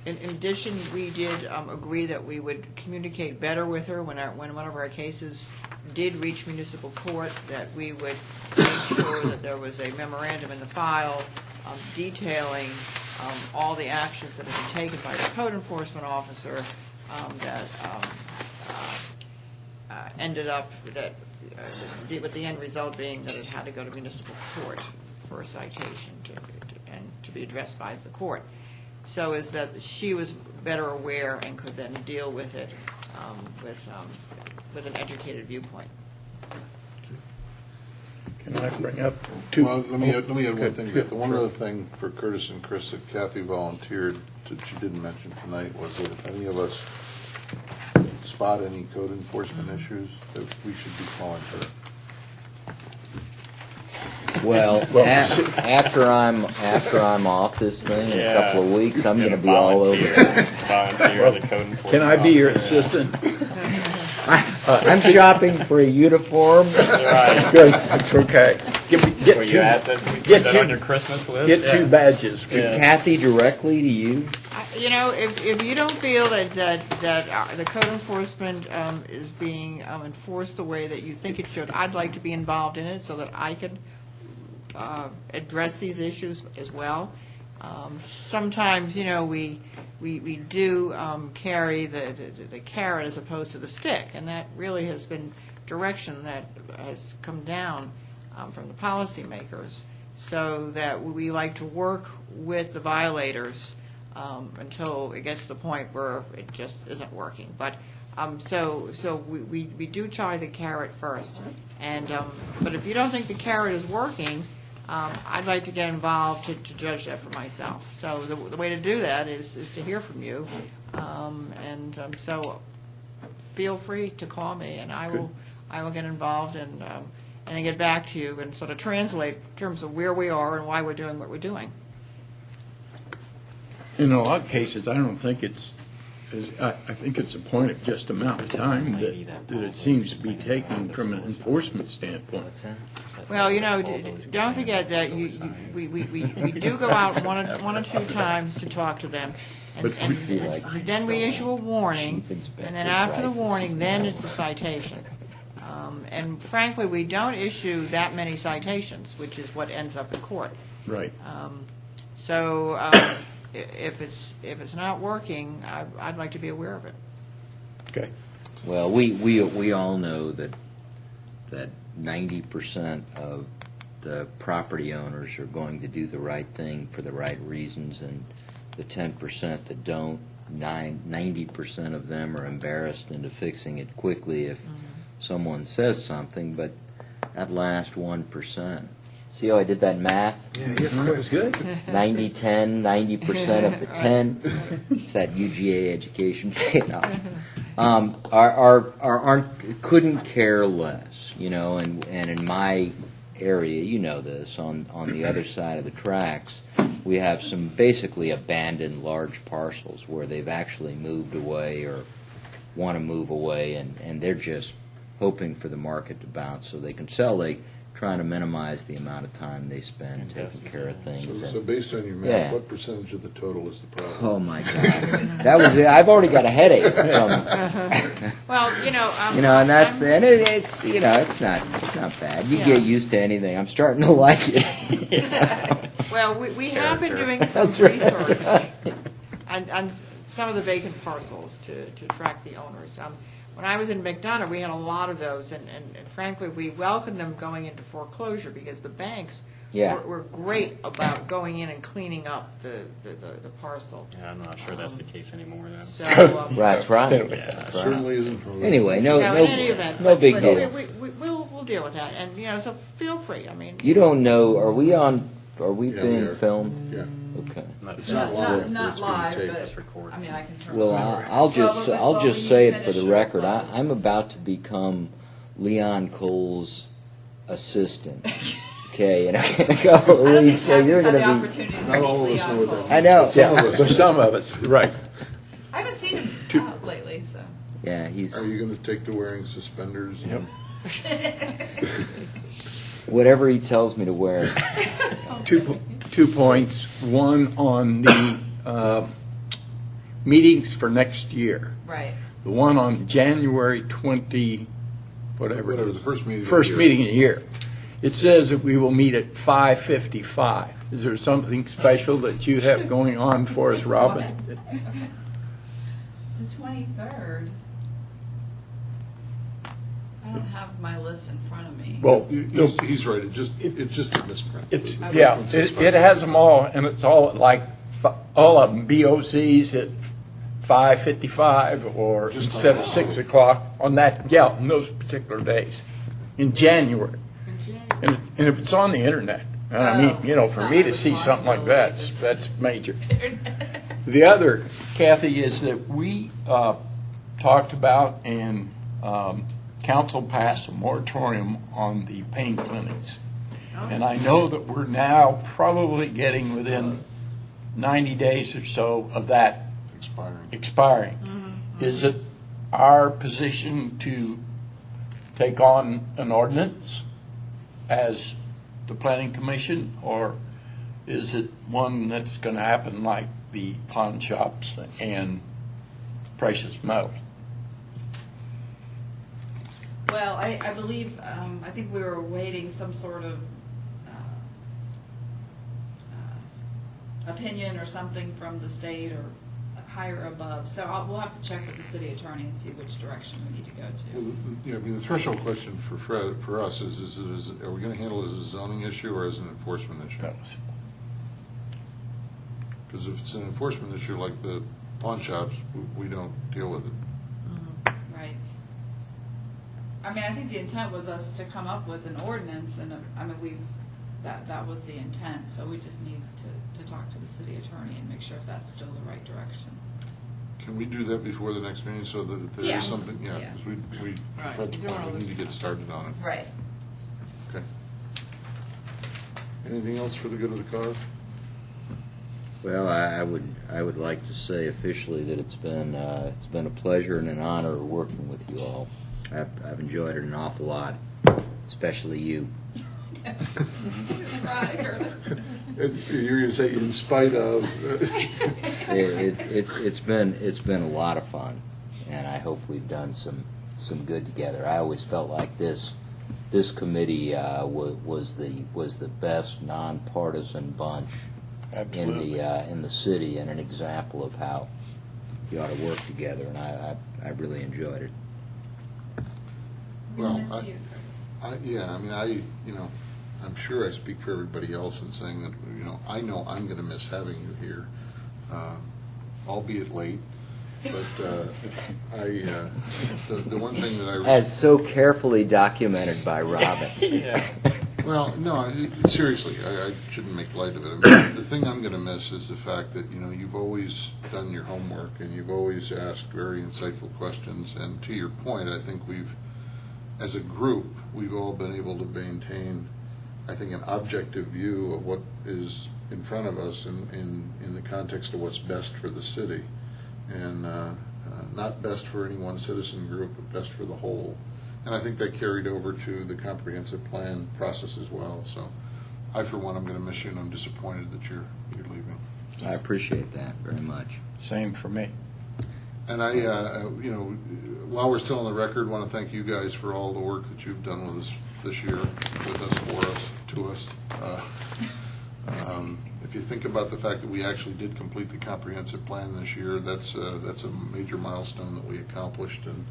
In addition, we did agree that we would communicate better with her when one of our cases did reach municipal court, that we would make sure that there was a memorandum in the file detailing all the actions that have been taken by the code enforcement officer that ended up with the end result being that it had to go to municipal court for a citation and to be addressed by the court. So is that she was better aware and could then deal with it with an educated viewpoint. Can I bring up two? Well, let me add one thing. Good. The one other thing for Curtis and Chris that Kathy volunteered that she didn't mention tonight was that if any of us spot any code enforcement issues, that we should be calling her. Well, after I'm off this thing in a couple of weeks, I'm going to be all over it. Volunteer the code enforcement. Can I be your assistant? I'm shopping for a uniform. Right. Good, that's okay. Were you at that? We put that on your Christmas list? Get two badges. Yeah. Kathy, directly to you. You know, if you don't feel that the code enforcement is being enforced the way that you think it should, I'd like to be involved in it so that I could address these issues as well. Sometimes, you know, we do carry the carrot as opposed to the stick, and that really has been direction that has come down from the policymakers, so that we like to work with the violators until it gets to the point where it just isn't working. But so we do try the carrot first, and but if you don't think the carrot is working, I'd like to get involved to judge that for myself. So the way to do that is to hear from you, and so feel free to call me, and I will get involved and then get back to you and sort of translate in terms of where we are and why we're doing what we're doing. In a lot of cases, I don't think I think it's a point of just amount of time that it seems to be taken from an enforcement standpoint. Well, you know, don't forget that we do go out one or two times to talk to them. And then we issue a warning, and then after the warning, then it's a citation. And frankly, we don't issue that many citations, which is what ends up in court. Right. So if it's not working, I'd like to be aware of it. Okay. Well, we all know that 90% of the property owners are going to do the right thing for the right reasons, and the 10% that don't, 90% of them are embarrassed into fixing it quickly if someone says something, but that last 1%. See how I did that math? Yeah, it was good. 90-10, 90% of the 10. It's that UGA education paying off. Aren't couldn't care less, you know, and in my area, you know this, on the other side of the tracks, we have some basically abandoned large parcels where they've actually moved away or want to move away, and they're just hoping for the market to bounce so they can sell. They trying to minimize the amount of time they spend taking care of things. So based on your math, Yeah. what percentage of the total is the problem? Oh my God, that was it. I've already got a headache from. Well, you know, And that's it's it's not bad. You get used to anything. I'm starting to like it. well, we have been doing some That's right. research on some of the vacant parcels to track the owners. When I was in McDonough, we had a lot of those, and frankly, we welcomed them going into foreclosure because the banks were great about going in and cleaning up the parcel. Yeah, I'm not sure that's the case anymore, though. So, That's right. Yeah, That's Certainly isn't. Anyway, in any event, no big but deal. we'll deal with that, and so feel free. I mean, You don't know? Are we on? Are we Yeah, being we are. filmed? Yeah. Okay. It's not live, but Not it's being live, taped. but It's recorded. I mean, I can turn. Well, I'll just Well, we say it finish for the your record. class. I'm about to become Leon Cole's assistant. Okay, in a couple I of don't weeks, so think you're Kevin's going had the to be. opportunity to Not meet all of us Leon know what Cole. that I know. Yeah, for some of us, right. I haven't seen him out lately, so. Yeah, he's Are you going to take to wearing suspenders? Yep. whatever he tells me to wear. 2 points. One on the meetings for next year. Right. The one on January 20, whatever. Whatever, the first meeting. of the First year. meeting of the year. It says that we will meet at 5:55. Is there something special that you have going on for us, Robin? The 23rd. I don't have my list in front of me. Well, He's right, it's just a misprint. it's, yeah, it has them all, and it's all at like, all of them, BOCs at 5:55, or Just instead of like- 6 o'clock on that, yeah, on those particular days, in January. And if it's on the internet, and I mean, you know, for me to see something like that, that's major. The other, Kathy, is that we talked about and council passed a moratorium on the pain clinics. And I know that we're now probably getting within Close. 90 days or so of that Expiring. Is it our position to take on an ordinance as the planning commission, or is it one that's going to happen like the pawn shops and precious metals? Well, I believe, I think we were awaiting some sort of opinion or something from the state or higher above. So we'll have to check with the city attorney and see which direction we need to go Well, to. I mean, the threshold question for Fred, for us is are we going to handle it as a zoning issue or as an enforcement issue? Because if it's an enforcement issue like the pawn shops, we don't deal with it. Right. I mean, I think the intent was us to come up with an ordinance, and I mean, that was the intent, so we just need to talk to the city attorney and make sure if that's still the right direction. Can we do that before the next meeting so that if there Yeah. is something, Yeah. because we Right. Fred's point, we need to get started on it. Right. Okay. Anything else for the good of the cause? Well, I would like to say officially that it's been a pleasure and an honor working with you all. I've enjoyed it an awful lot, especially you. Right, Curtis. You're going to say in spite of. It's been a lot of fun, and I hope we've done some good together. I always felt like this committee was the best nonpartisan bunch Absolutely. in the city, and an example of how you ought to work together. And I really enjoyed it. Well, Miss I- you, Curtis. Yeah, I mean, I'm sure I speak for everybody else in saying that, I know I'm going to miss having you here, albeit late. But the one thing that I As so carefully documented by Robin. well, no, seriously, I shouldn't make light of it. I mean, the thing I'm going to miss is the fact that you've always done your homework and you've always asked very insightful questions. And to your point, I think as a group, we've all been able to maintain, I think, an objective view of what is in front of us in the context of what's best for the city. And not best for any one citizen group, but best for the whole. And I think that carried over to the comprehensive plan process as well. So I, for one, I'm going to miss you, and I'm disappointed that you're leaving. I appreciate that very much. Same for me. And I, while we're still on the record, want to thank you guys for all the work that you've done with us this year, with us, for us, to us. If you think about the fact that we actually did complete the comprehensive plan this year, that's a major milestone that we accomplished. And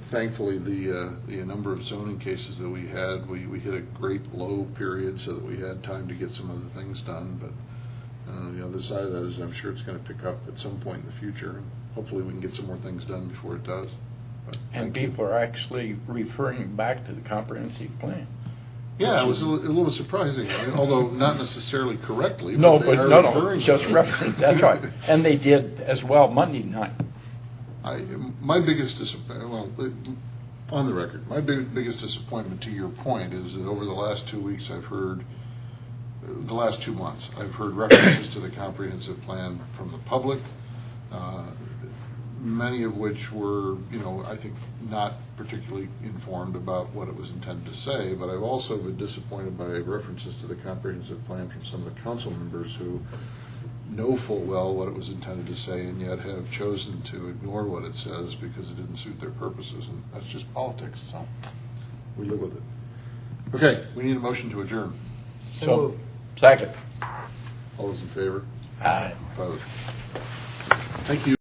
thankfully, the number of zoning cases that we had, we hit a great low period so that we had time to get some other things done. But the other side of that is I'm sure it's going to pick up at some point in the future, and hopefully we can get some more things done before it does. But And people are actually referring back to the comprehensive plan. yeah, it was a little surprising, although not necessarily correctly. No, they but are no, referring to just it. reference, that's right. And they did as well Monday night. My biggest on the record, my biggest disappointment, to your point, is that over the last 2 weeks, the last 2 months, I've heard references to the comprehensive plan from the public, many of which were, I think, not particularly informed about what it was intended to say, but I've also been disappointed by references to the comprehensive plan from some of the council members who know full well what it was intended to say and yet have chosen to ignore what it says because it didn't suit their purposes, and that's just politics, so we live with it. Okay, we need a motion to adjourn. So, second. All those in favor? Aye. Opposed? Thank you.